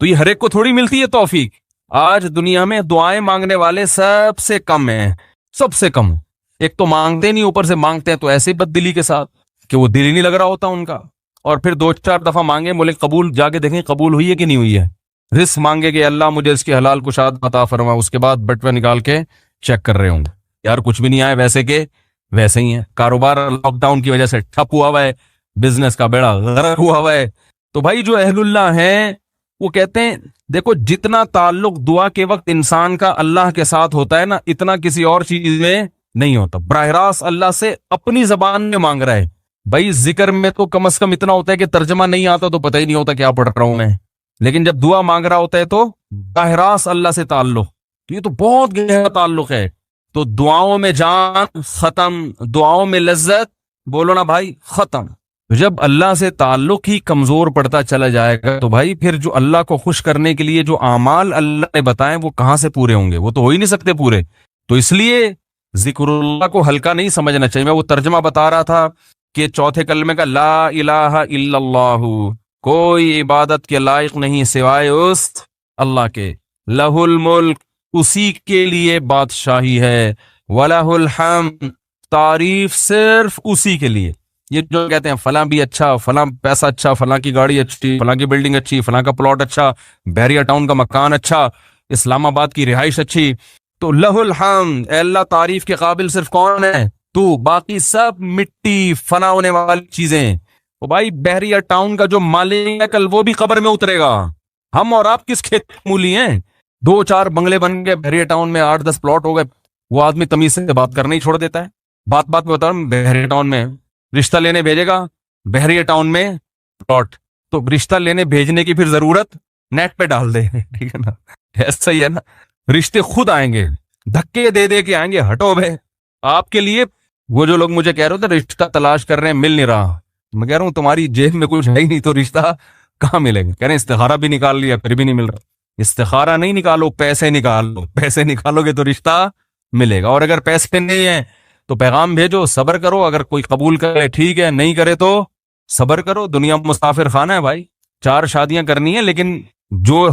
S1: تو یہ ہر ایک کو تھوڑی ملتی ہے توفیق. آج دنیا میں دعائیں مانگنے والے سب سے کم ہیں, سب سے کم. ایک تو مانگتے نہیں, اوپر سے مانگتے ہیں تو ایسے بد دلی کے ساتھ کہ وہ دل ہی نہیں لگ رہا ہوتا ان کا. اور پھر 2-4 دفعہ مانگے, بولے قبول, جا کے دیکھیں قبول ہوئی ہے کہ نہیں ہوئی ہے. رزق مانگے کہ اللہ مجھے اس کی حلال کشاد عطا فرما, اس کے بعد بٹوے نکال کے چیک کر رہے ہوں گے, یار کچھ بھی نہیں آئے, ویسے کہ ویسے ہی ہے. کاروبار لاک ڈاؤن کی وجہ سے ٹھپ ہوا ہوا ہے, بزنس کا بیڑا غرق ہوا ہوا ہے. تو بھائی جو اہل اللہ ہیں وہ کہتے ہیں دیکھو جتنا تعلق دعا کے وقت انسان کا اللہ کے ساتھ ہوتا ہے نا, اتنا کسی اور چیز میں نہیں ہوتا. براہ راست اللہ سے اپنی زبان میں مانگ رہا ہے. بھائی ذکر میں تو کم از کم اتنا ہوتا ہے کہ ترجمہ نہیں آتا تو پتہ ہی نہیں ہوتا کیا پڑھ رہا ہوں میں, لیکن جب دعا مانگ رہا ہوتا ہے تو براہ راست اللہ سے تعلق, تو یہ تو بہت گہرا تعلق ہے. تو دعاؤں میں جان ختم, دعاؤں میں لذت, بولو نا بھائی, ختم. جب اللہ سے تعلق ہی کمزور پڑتا چلا جائے گا تو بھائی پھر جو اللہ کو خوش کرنے کے لیے جو اعمال اللہ نے بتائے وہ کہاں سے پورے ہوں گے, وہ تو ہو ہی نہیں سکتے پورے. تو اس لیے ذکر اللہ کو ہلکا نہیں سمجھنا چاہیے. میں وہ ترجمہ بتا رہا تھا کہ چوتھے کلمے کا لا الہ الا اللہ, کوئی عبادت کے لائق نہیں سوائے اس اللہ کے, لہ الملک, اسی کے لیے بادشاہی ہے, وَلَهُ الْحَمْدُ, تعریف صرف اسی کے لیے. یہ جو کہتے ہیں فلاں بھی اچھا, فلاں پیسہ اچھا, فلاں کی گاڑی اچھی, فلاں کی بلڈنگ اچھی, فلاں کا پلاٹ اچھا, بحریہ ٹاؤن کا مکان اچھا, اسلام آباد کی رہائش اچھی, تو لہ الحمد, اے اللہ تعریف کے قابل صرف کون ہے تو, باقی سب مٹی فنا ہونے والی چیزیں. تو بھائی بحریہ ٹاؤن کا جو مالک ہے کل وہ بھی قبر میں اترے گا. ہم اور آپ کس کھیت مولی ہیں؟ 2-4 بنگلے بن گئے بحریہ ٹاؤن میں, 8-10 پلاٹ ہو گئے, وہ آدمی تمیز سے بات کرنا ہی چھوڑ دیتا ہے. بات میں بتا رہا ہوں, بحریہ ٹاؤن میں رشتہ لینے بھیجے گا, بحریہ ٹاؤن میں پلاٹ, تو رشتہ لینے بھیجنے کی پھر ضرورت نیٹ پہ ڈال دے, ٹھیک ہے نا, ایسا ہی ہے نا. رشتے خود آئیں گے, دھکے دے دے کے آئیں گے, ہٹو بھائی. آپ کے لیے وہ جو لوگ مجھے کہہ رہے ہوتے رشتہ تلاش کر رہے ہیں, مل نہیں رہا, میں کہہ رہا ہوں تمہاری جیب میں کچھ ہے ہی نہیں تو رشتہ کہاں ملے گا. کہہ رہے ہیں استخارہ بھی نکال لیا پھر بھی نہیں مل رہا. استخارہ نہیں نکالو, پیسے نکالو, پیسے نکالو گے تو رشتہ ملے گا. اور اگر پیسے نہیں ہیں تو پیغام بھیجو, صبر کرو, اگر کوئی قبول کرے ٹھیک ہے, نہیں کرے تو صبر کرو. دنیا مسافر خانہ ہے بھائی, 4 شادیاں کرنی ہیں, لیکن جو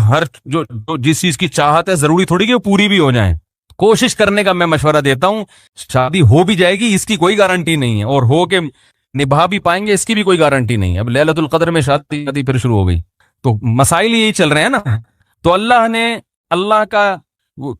S1: جس چیز کی چاہت ہے ضروری تھوڑی کہ وہ پوری بھی ہو جائیں. کوشش کرنے کا میں مشورہ دیتا ہوں. شادی ہو بھی جائے گی اس کی کوئی گارنٹی نہیں ہے, اور ہو کے نبھا بھی پائیں گے اس کی بھی کوئی گارنٹی نہیں ہے. اب لیلۃ القدر میں شادی پھر شروع ہو گئی, تو مسائل یہی چل رہے ہیں نا. تو اللہ کا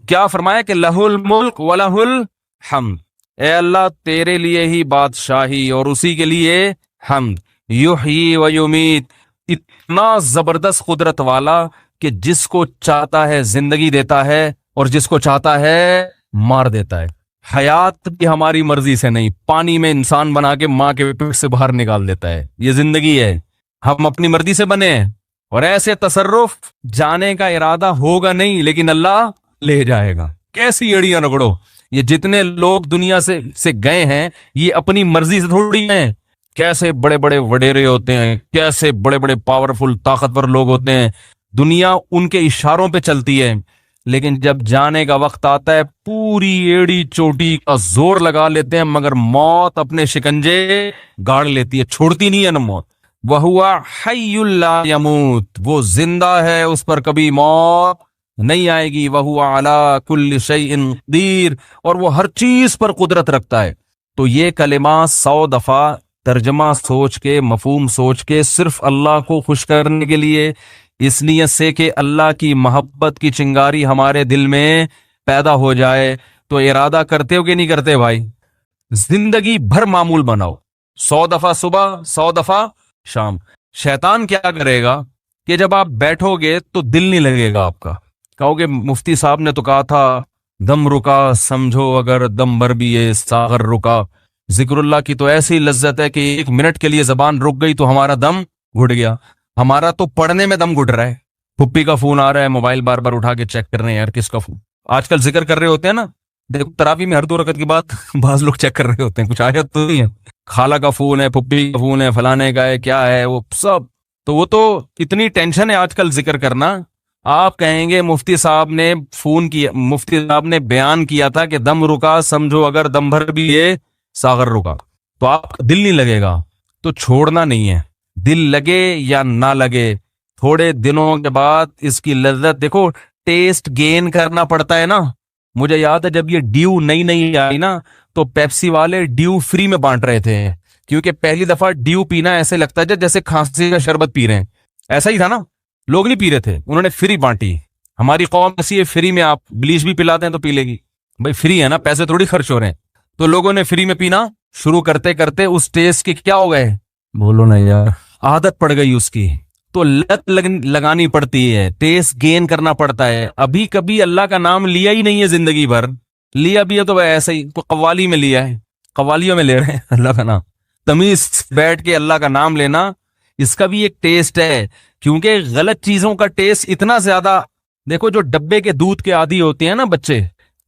S1: کیا فرمایا کہ لہ الملک ولہ الحمد, اے اللہ تیرے لیے ہی بادشاہی اور اسی کے لیے حمد. یحیی و یمیت, اتنا زبردست قدرت والا کہ جس کو چاہتا ہے زندگی دیتا ہے اور جس کو چاہتا ہے مار دیتا ہے. حیات بھی ہماری مرضی سے نہیں, پانی میں انسان بنا کے ماں کے پیٹ سے باہر نکال دیتا ہے. یہ زندگی ہے, ہم اپنی مرضی سے بنے ہیں, اور ایسے تصرف جانے کا ارادہ ہوگا نہیں لیکن اللہ لے جائے گا. کیسی اڑیاں رگڑو, یہ جتنے لوگ دنیا سے گئے ہیں یہ اپنی مرضی سے تھوڑی ہیں. کیسے بڑے بڑے وڈیرے ہوتے ہیں, کیسے بڑے بڑے پاورفل طاقتور لوگ ہوتے ہیں, دنیا ان کے اشاروں پہ چلتی ہے, لیکن جب جانے کا وقت آتا ہے پوری ایڑی چوٹی کا زور لگا لیتے ہیں, مگر موت اپنے شکنجے گاڑ لیتی ہے, چھوڑتی نہیں ہے نا موت. وَهُوَ حَيٌّ لَا يَمُوتُ, وہ زندہ ہے, اس پر کبھی موت نہیں آئے گی. وَهُوَ عَلَى كُلِّ شَيْءٍ قَدِيرٌ, اور وہ ہر چیز پر قدرت رکھتا ہے. تو یہ کلمات 100 دفعہ ترجمہ سوچ کے, مفہوم سوچ کے, صرف اللہ کو خوش کرنے کے لیے, اس نیت سے کہ اللہ کی محبت کی چنگاری ہمارے دل میں پیدا ہو جائے, تو ارادہ کرتے ہو کہ نہیں کرتے بھائی؟ زندگی بھر معمول بناؤ, 100 دفعہ صبح, 100 دفعہ شام. شیطان کیا کرے گا کہ جب آپ بیٹھو گے تو دل نہیں لگے گا آپ کا, کہو گے مفتی صاحب نے تو کہا تھا دم رکا سمجھو اگر دم بھر بھی یہ ساغر رکا. ذکر اللہ کی تو ایسی لذت ہے کہ 1 منٹ کے لیے زبان رک گئی تو ہمارا دم گھٹ گیا. ہمارا تو پڑھنے میں دم گھٹ رہا ہے, پھپھی کا فون آ رہا ہے, موبائل بار بار اٹھا کے چیک کر رہے ہیں, یار کس کا فون. آج کل ذکر کر رہے ہوتے ہیں نا, دیکھو تراویح میں ہر 2 رکعت کی بات بعض لوگ چیک کر رہے ہوتے ہیں, کچھ آیا تو نہیں ہے, خالہ کا فون ہے, پھپھی کا فون ہے, فلانے کا ہے, کیا ہے وہ سب. تو وہ تو اتنی ٹینشن ہے آج کل ذکر کرنا. آپ کہیں گے مفتی صاحب نے فون کیا, مفتی صاحب نے بیان کیا تھا کہ دم رکا سمجھو اگر دم بھر بھی یہ ساغر رکا, تو آپ کا دل نہیں لگے گا. تو چھوڑنا نہیں ہے, دل لگے یا نہ لگے, تھوڑے دنوں کے بعد اس کی لذت دیکھو، ٹیسٹ گین کرنا پڑتا ہے نا. مجھے یاد ہے جب یہ ڈیو نئی نئی آئی نا تو پیپسی والے ڈیو فری میں بانٹ رہے تھے، کیونکہ پہلی دفعہ ڈیو پینا ایسے لگتا ہے جیسے کھانسی کا شربت پی رہے ہیں. ایسا ہی تھا نا، لوگ نہیں پی رہے تھے، انہوں نے فری بانٹی. ہماری قوم ایسی ہے، فری میں آپ بلیچ بھی پلاتے ہیں تو پی لے گی بھائی، فری ہے نا، پیسے تھوڑی خرچ ہو رہے ہیں. تو لوگوں نے فری میں پینا شروع کرتے کرتے اس ٹیسٹ کے کیا ہو گئے، بولو نا یار، عادت پڑ گئی اس کی. تو لت لگانی پڑتی ہے، ٹیسٹ گین کرنا پڑتا ہے. ابھی کبھی اللہ کا نام لیا ہی نہیں ہے زندگی بھر، لیا بھی ہے تو ایسے ہی قوالی میں لیا ہے، قوالیوں میں لے رہے ہیں اللہ کا نام. تمیز بیٹھ کے اللہ کا نام لینا، اس کا بھی ایک ٹیسٹ ہے. کیونکہ غلط چیزوں کا ٹیسٹ اتنا زیادہ، دیکھو جو ڈبے کے دودھ کے عادی ہوتے ہیں نا بچے،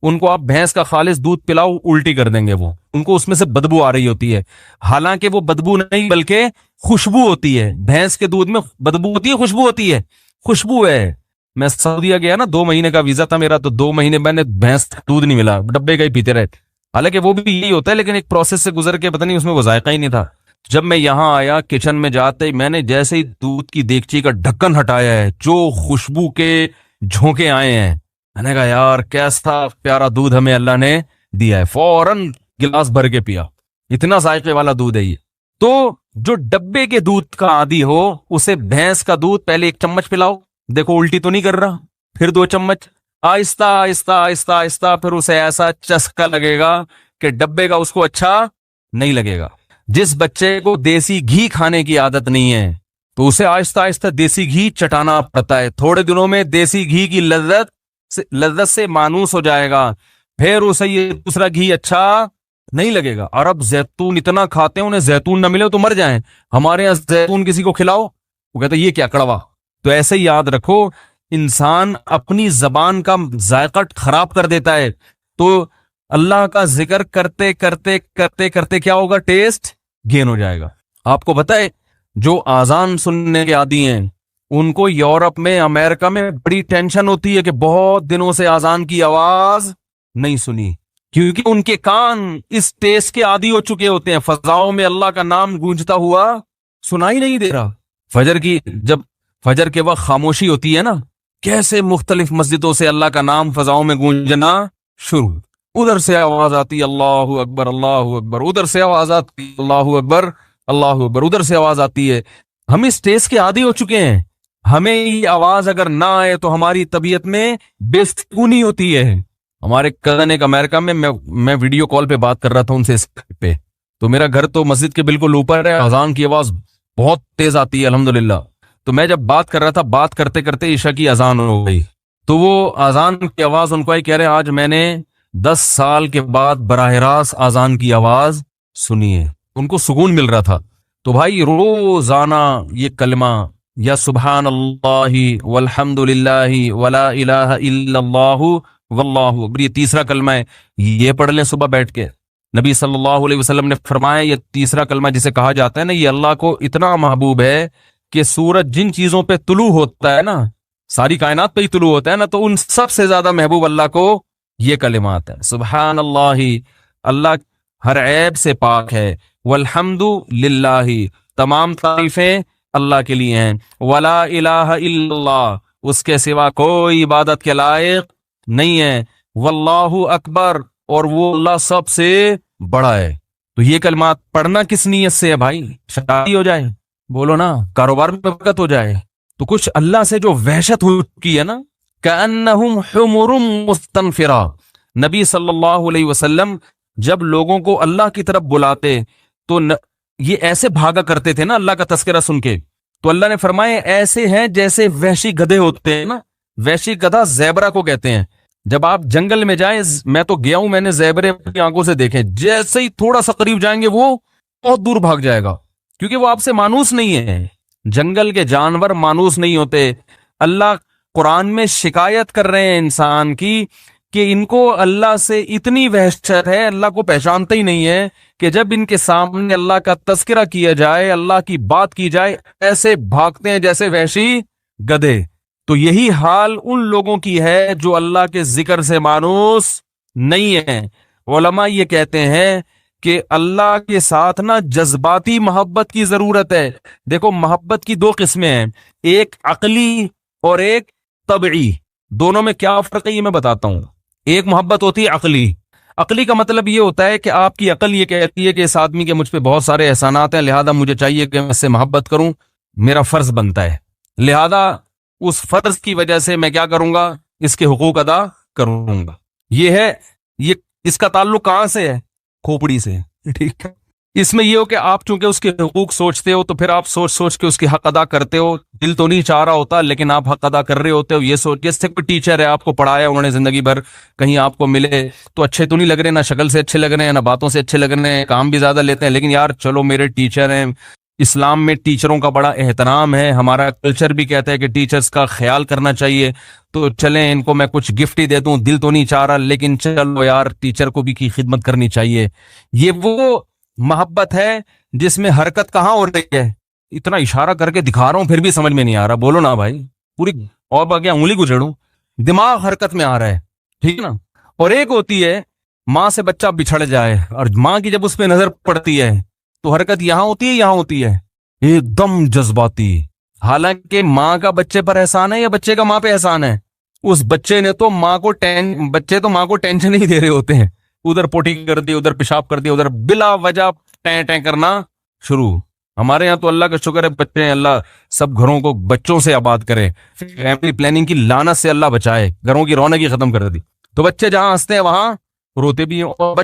S1: ان کو آپ بھینس کا خالص دودھ پلاؤ الٹی کر دیں گے، وہ ان کو اس میں سے بدبو آ رہی ہوتی ہے. حالانکہ وہ بدبو نہیں بلکہ خوشبو ہوتی ہے. بھینس کے دودھ میں بدبو ہوتی ہے، خوشبو ہوتی ہے، خوشبو ہے. میں سعودیہ گیا نا، 2 مہینے کا ویزا تھا میرا، تو 2 مہینے میں نے بھینس دودھ نہیں ملا، ڈبے کا ہی پیتے رہے. حالانکہ وہ بھی یہی ہوتا ہے، لیکن ایک پروسیس سے گزر کے پتہ نہیں اس میں وہ ذائقہ ہی نہیں تھا. جب میں یہاں آیا کچن میں جاتے ہی میں نے جیسے ہی دودھ کی دیگچی کا ڈھکن ہٹایا ہے، جو خوشبو کے جھونکے آئے ہیں، میں نے کہا یار کیسا پیارا دودھ ہمیں اللہ نے دیا ہے. فوراً گلاس بھر کے پیا، اتنا ذائقے والا دودھ ہے یہ. تو جو ڈبے کے دودھ کا عادی ہو اسے بھینس کا دودھ پہلے 1 چمچ پلاؤ، دیکھو الٹی تو نہیں کر رہا، پھر 2 چمچ، آہستہ آہستہ آہستہ آہستہ، پھر اسے ایسا چسکا لگے گا کہ ڈبے کا اس کو اچھا نہیں لگے گا. جس بچے کو دیسی گھی کھانے کی عادت نہیں ہے تو اسے آہستہ آہستہ دیسی گھی چٹانا پڑتا ہے. تھوڑے دنوں میں دیسی گھی کی لذت سے مانوس ہو جائے گا، پھر اسے یہ دوسرا گھی اچھا نہیں لگے گا. عرب زیتون اتنا کھاتے ہیں، انہیں زیتون نہ ملے تو مر جائیں. ہمارے یہاں زیتون کسی کو کھلاؤ وہ کہتا ہے یہ کیا کڑوا. تو ایسے ہی یاد رکھو، انسان اپنی زبان کا ذائقہ خراب کر دیتا ہے. تو اللہ کا ذکر کرتے کرتے کرتے کرتے کیا ہوگا، ٹیسٹ گین ہو جائے گا. آپ کو بتائے جو آزان سننے کے عادی ہیں ان کو یورپ میں، امریکہ میں بڑی ٹینشن ہوتی ہے کہ بہت دنوں سے آزان کی آواز نہیں سنی، کیونکہ ان کے کان اس ٹیسٹ کے عادی ہو چکے ہوتے ہیں. فضاؤں میں اللہ کا نام گونجتا ہوا سنائی نہیں دے رہا. جب فجر کے وقت خاموشی ہوتی ہے نا، کیسے مختلف مسجدوں سے اللہ کا نام فضاؤں میں گونجنا شروع، ادھر سے آواز آتی اللہ اکبر اللہ اکبر، ادھر سے آواز آتی اللہ اکبر اللہ اکبر، ادھر سے آواز آتی ہے. ہم اس ٹیسٹ کے عادی ہو چکے ہیں. ہمیں یہ آواز اگر نہ آئے تو ہماری طبیعت میں بے سکونی ہوتی ہے. ہمارے کزن ایک امریکہ میں ویڈیو کال پہ بات کر رہا تھا ان سے پہ، تو میرا گھر تو مسجد کے بالکل اوپر ہے، اذان کی آواز بہت تیز آتی ہے الحمدللہ. تو میں جب بات کر رہا تھا، بات کرتے کرتے عشاء کی اذان ہو گئی، تو وہ اذان کی آواز ان کو آئی، کہہ رہے آج میں نے 10 سال کے بعد براہ راست اذان کی آواز سنی ہے. ان کو سکون مل رہا تھا. تو بھائی روزانہ یہ کلمہ یا سبحان اللہ والحمد للہ ولا الہ الا اللہ واللہ اکبر، یہ تیسرا کلمہ ہے، یہ پڑھ لیں صبح بیٹھ کے. نبی صلی اللہ علیہ وسلم نے فرمایا یہ تیسرا کلمہ جسے کہا جاتا ہے نا، یہ اللہ کو اتنا محبوب ہے کہ سورج جن چیزوں پہ طلوع ہوتا ہے نا، ساری کائنات پہ ہی طلوع ہوتا ہے نا، تو ان سب سے زیادہ محبوب اللہ کو یہ کلمات ہے. سبحان اللہ، اللہ ہر عیب سے پاک ہے. والحمد للہ، تمام تعریفیں اللہ کے لیے ہیں. ولا الہ الا اللہ، اس کے سوا کوئی عبادت کے لائق نہیں ہے. واللہ اکبر، اور وہ اللہ سب سے بڑا ہے. تو یہ کلمات پڑھنا کس نیت سے ہے بھائی؟ شادی ہو جائے، بولو نا، کاروبار میں برکت ہو جائے. تو کچھ اللہ سے جو وحشت ہو چکی ہے نا، کأنہم حمر مستنفرہ. نبی صلی اللہ علیہ وسلم جب لوگوں کو اللہ کی طرف بلاتے تو یہ ایسے بھاگا کرتے تھے نا اللہ کا تذکرہ سن کے. تو اللہ نے فرمایا ایسے ہیں جیسے وحشی گدھے ہوتے ہیں نا. وحشی گدھا زیبرا کو کہتے ہیں. جب آپ جنگل میں جائیں، میں تو گیا ہوں، میں نے زیبرے اپنی آنکھوں سے دیکھے، جیسے ہی تھوڑا سا قریب جائیں گے وہ بہت دور بھاگ جائے گا، کیونکہ وہ آپ سے مانوس نہیں ہے. جنگل کے جانور مانوس نہیں ہوتے. اللہ قرآن میں شکایت کر رہے ہیں انسان کی کہ ان کو اللہ سے اتنی وحشت ہے، اللہ کو پہچانتے ہی نہیں ہے، کہ جب ان کے سامنے اللہ کا تذکرہ کیا جائے، اللہ کی بات کی جائے، ایسے بھاگتے ہیں جیسے وحشی گدھے. تو یہی حال ان لوگوں کی ہے جو اللہ کے ذکر سے مانوس نہیں ہے. علماء یہ کہتے ہیں کہ اللہ کے ساتھ نا جذباتی محبت کی ضرورت ہے. دیکھو محبت کی دو قسمیں ہیں، ایک عقلی اور ایک طبعی. دونوں میں کیا فرق ہے یہ میں بتاتا ہوں. ایک محبت ہوتی ہے عقلی. عقلی کا مطلب یہ ہوتا ہے کہ آپ کی عقل یہ کہتی ہے کہ اس آدمی کے مجھ پہ بہت سارے احسانات ہیں، لہذا مجھے چاہیے کہ میں اس سے محبت کروں، میرا فرض بنتا ہے، لہذا اس فرض کی وجہ سے میں کیا کروں گا، اس کے حقوق ادا کروں گا. یہ ہے، یہ اس کا تعلق کہاں سے ہے؟ کھوپڑی سے. ٹھیک ہے. اس میں یہ ہو کہ آپ چونکہ اس کے حقوق سوچتے ہو تو پھر آپ سوچ سوچ کے اس کے حق ادا کرتے ہو. دل تو نہیں چاہ رہا ہوتا لیکن آپ حق ادا کر رہے ہوتے ہو. یہ سوچ، جیسے کوئی ٹیچر ہے، آپ کو پڑھایا انہوں نے زندگی بھر، کہیں آپ کو ملے تو اچھے تو نہیں لگ رہے، نہ شکل سے اچھے لگ رہے ہیں، نہ باتوں سے اچھے لگ رہے ہیں، کام بھی زیادہ لیتے ہیں، لیکن یار چلو میرے ٹیچر ہیں. اسلام میں ٹیچروں کا بڑا احترام ہے، ہمارا کلچر بھی کہتا ہے کہ ٹیچرز کا خیال کرنا چاہیے، تو چلیں ان کو میں کچھ گفٹ ہی دے دوں. دل تو نہیں چاہ رہا لیکن چلو یار ٹیچر کو بھی کی خدمت کرنی چاہیے. یہ وہ محبت ہے جس میں حرکت کہاں ہو رہی ہے، اتنا اشارہ کر کے دکھا رہا ہوں پھر بھی سمجھ میں نہیں آ رہا. بولو نا بھائی، پوری اور باقی انگلی کو چھیڑوں، دماغ حرکت میں آ رہا ہے. ٹھیک ہے نا. اور ایک ہوتی ہے ماں سے بچہ بچھڑ جائے اور ماں کی جب اس پہ نظر پڑتی ہے تو حرکت یہاں ہوتی ہے، یہاں ہوتی ہے ایک دم جذباتی. حالانکہ ماں کا بچے پر احسان ہے یا بچے کا ماں پہ احسان ہے؟ اس بچے نے تو بچے تو ماں کو ٹینشن ہی دے رہے ہوتے ہیں، ادھر پوٹی کر دی، ادھر پیشاب کر دیا، ادھر بلا وجہ ٹیں ٹیں کرنا شروع. ہمارے یہاں تو اللہ کا شکر ہے بچے ہیں، اللہ سب گھروں کو بچوں سے آباد کرے، فیملی پلاننگ کی لعنت سے اللہ بچائے، گھروں کی رونق ہی ختم کر دی. تو بچے جہاں ہنستے ہیں وہاں روتے بھی ہیں. اور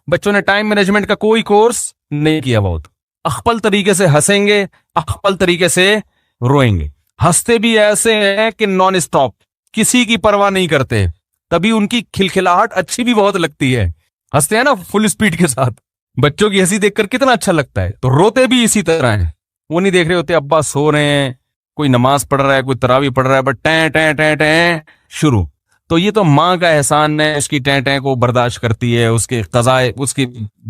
S1: بچوں نے ٹائم مینجمنٹ کا کوئی کورس نہیں کیا، بہت اخپل طریقے سے ہنسیں گے، اخپل طریقے سے روئیں گے. ہنستے بھی ایسے ہیں کہ نان اسٹاپ، کسی کی پرواہ نہیں کرتے، تبھی ان کی کھلکھلاہٹ اچھی بھی بہت لگتی ہے. ہنستے ہیں نا فل اسپیڈ کے ساتھ، بچوں کی ہنسی دیکھ کر کتنا اچھا لگتا ہے. تو روتے بھی اسی طرح ہیں، وہ نہیں دیکھ رہے ہوتے ابا سو رہے ہیں، کوئی نماز پڑھ رہا ہے، کوئی تراویح پڑھ رہا ہے، بٹ ٹیں ٹیں ٹیں ٹیں شروع. تو یہ تو ماں کا احسان ہے، اس کی ٹیں ٹیں کو برداشت کرتی ہے، اس کے قضائے، اس کی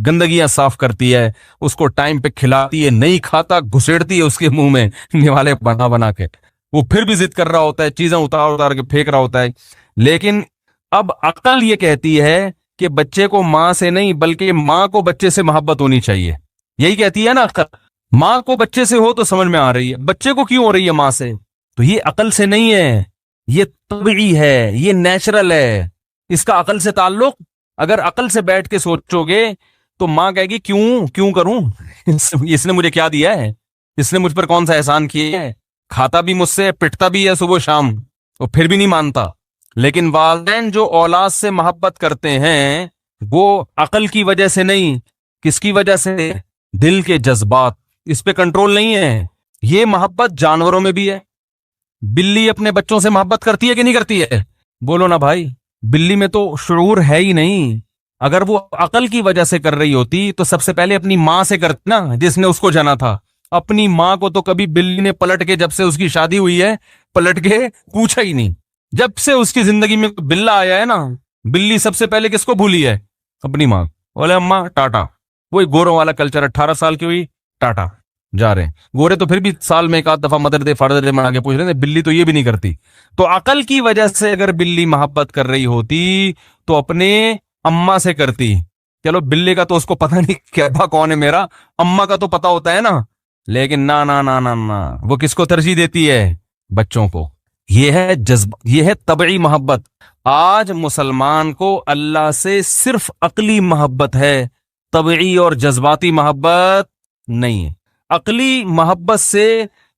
S1: گندگیاں صاف کرتی ہے، اس کو ٹائم پہ کھلاتی ہے، نہیں کھاتا گھسیڑتی ہے اس کے منہ میں نوالے بنا بنا کے. وہ پھر بھی ضد کر رہا ہوتا ہے، چیزیں اتار اتار کے پھینک رہا ہوتا ہے. لیکن اب عقل یہ کہتی ہے کہ بچے کو ماں سے نہیں بلکہ ماں کو بچے سے محبت ہونی چاہیے. یہی کہتی ہے نا عقل. ماں کو بچے سے ہو تو سمجھ میں آ رہی ہے، بچے کو کیوں ہو رہی ہے ماں سے؟ تو یہ عقل سے نہیں ہے، یہ طبعی ہے، یہ نیچرل ہے. اس کا عقل سے تعلق، اگر عقل سے بیٹھ کے سوچو گے تو ماں کہے گی کیوں کروں، اس نے مجھے کیا دیا ہے، اس نے مجھ پر کون سا احسان کیا ہے. کھاتا بھی مجھ سے، پٹتا بھی ہے صبح شام، اور پھر بھی نہیں مانتا. لیکن والدین جو اولاد سے محبت کرتے ہیں وہ عقل کی وجہ سے نہیں، کس کی وجہ سے؟ دل کے جذبات، اس پہ کنٹرول نہیں ہے. یہ محبت جانوروں میں بھی ہے. بلی اپنے بچوں سے محبت کرتی ہے کہ نہیں کرتی ہے؟ بولو نا بھائی. بلی میں تو شعور ہے ہی نہیں. اگر وہ عقل کی وجہ سے کر رہی ہوتی تو سب سے پہلے اپنی ماں سے کرتی نا، جس نے اس کو جنا تھا. اپنی ماں کو تو کبھی بلی نے پلٹ کے، جب سے اس کی شادی ہوئی ہے پلٹ کے پوچھا ہی نہیں. جب سے اس کی زندگی میں بلا آیا ہے نا، بلی سب سے پہلے کس کو بھولی ہے؟ اپنی ماں. بولے اماں ٹاٹا. وہی گوروں والا کلچر، 18 سال کی ہوئی ٹاٹا جا رہے ہیں. گورے تو پھر بھی سال میں ایک آدھ دفعہ مدر دے فادر دے منا کے پوچھ رہے ہیں، بلی تو یہ بھی نہیں کرتی. تو عقل کی وجہ سے اگر بلی محبت کر رہی ہوتی تو اپنے اماں سے کرتی. چلو بلی کا تو اس کو پتہ نہیں کہتا کون ہے میرا، اماں کا تو پتہ ہوتا ہے نا. لیکن نا وہ کس کو ترجیح دیتی ہے؟ بچوں کو. یہ ہے یہ ہے طبعی محبت. آج مسلمان کو اللہ سے صرف عقلی محبت ہے، طبعی اور جذباتی محبت نہیں ہے. عقلی محبت سے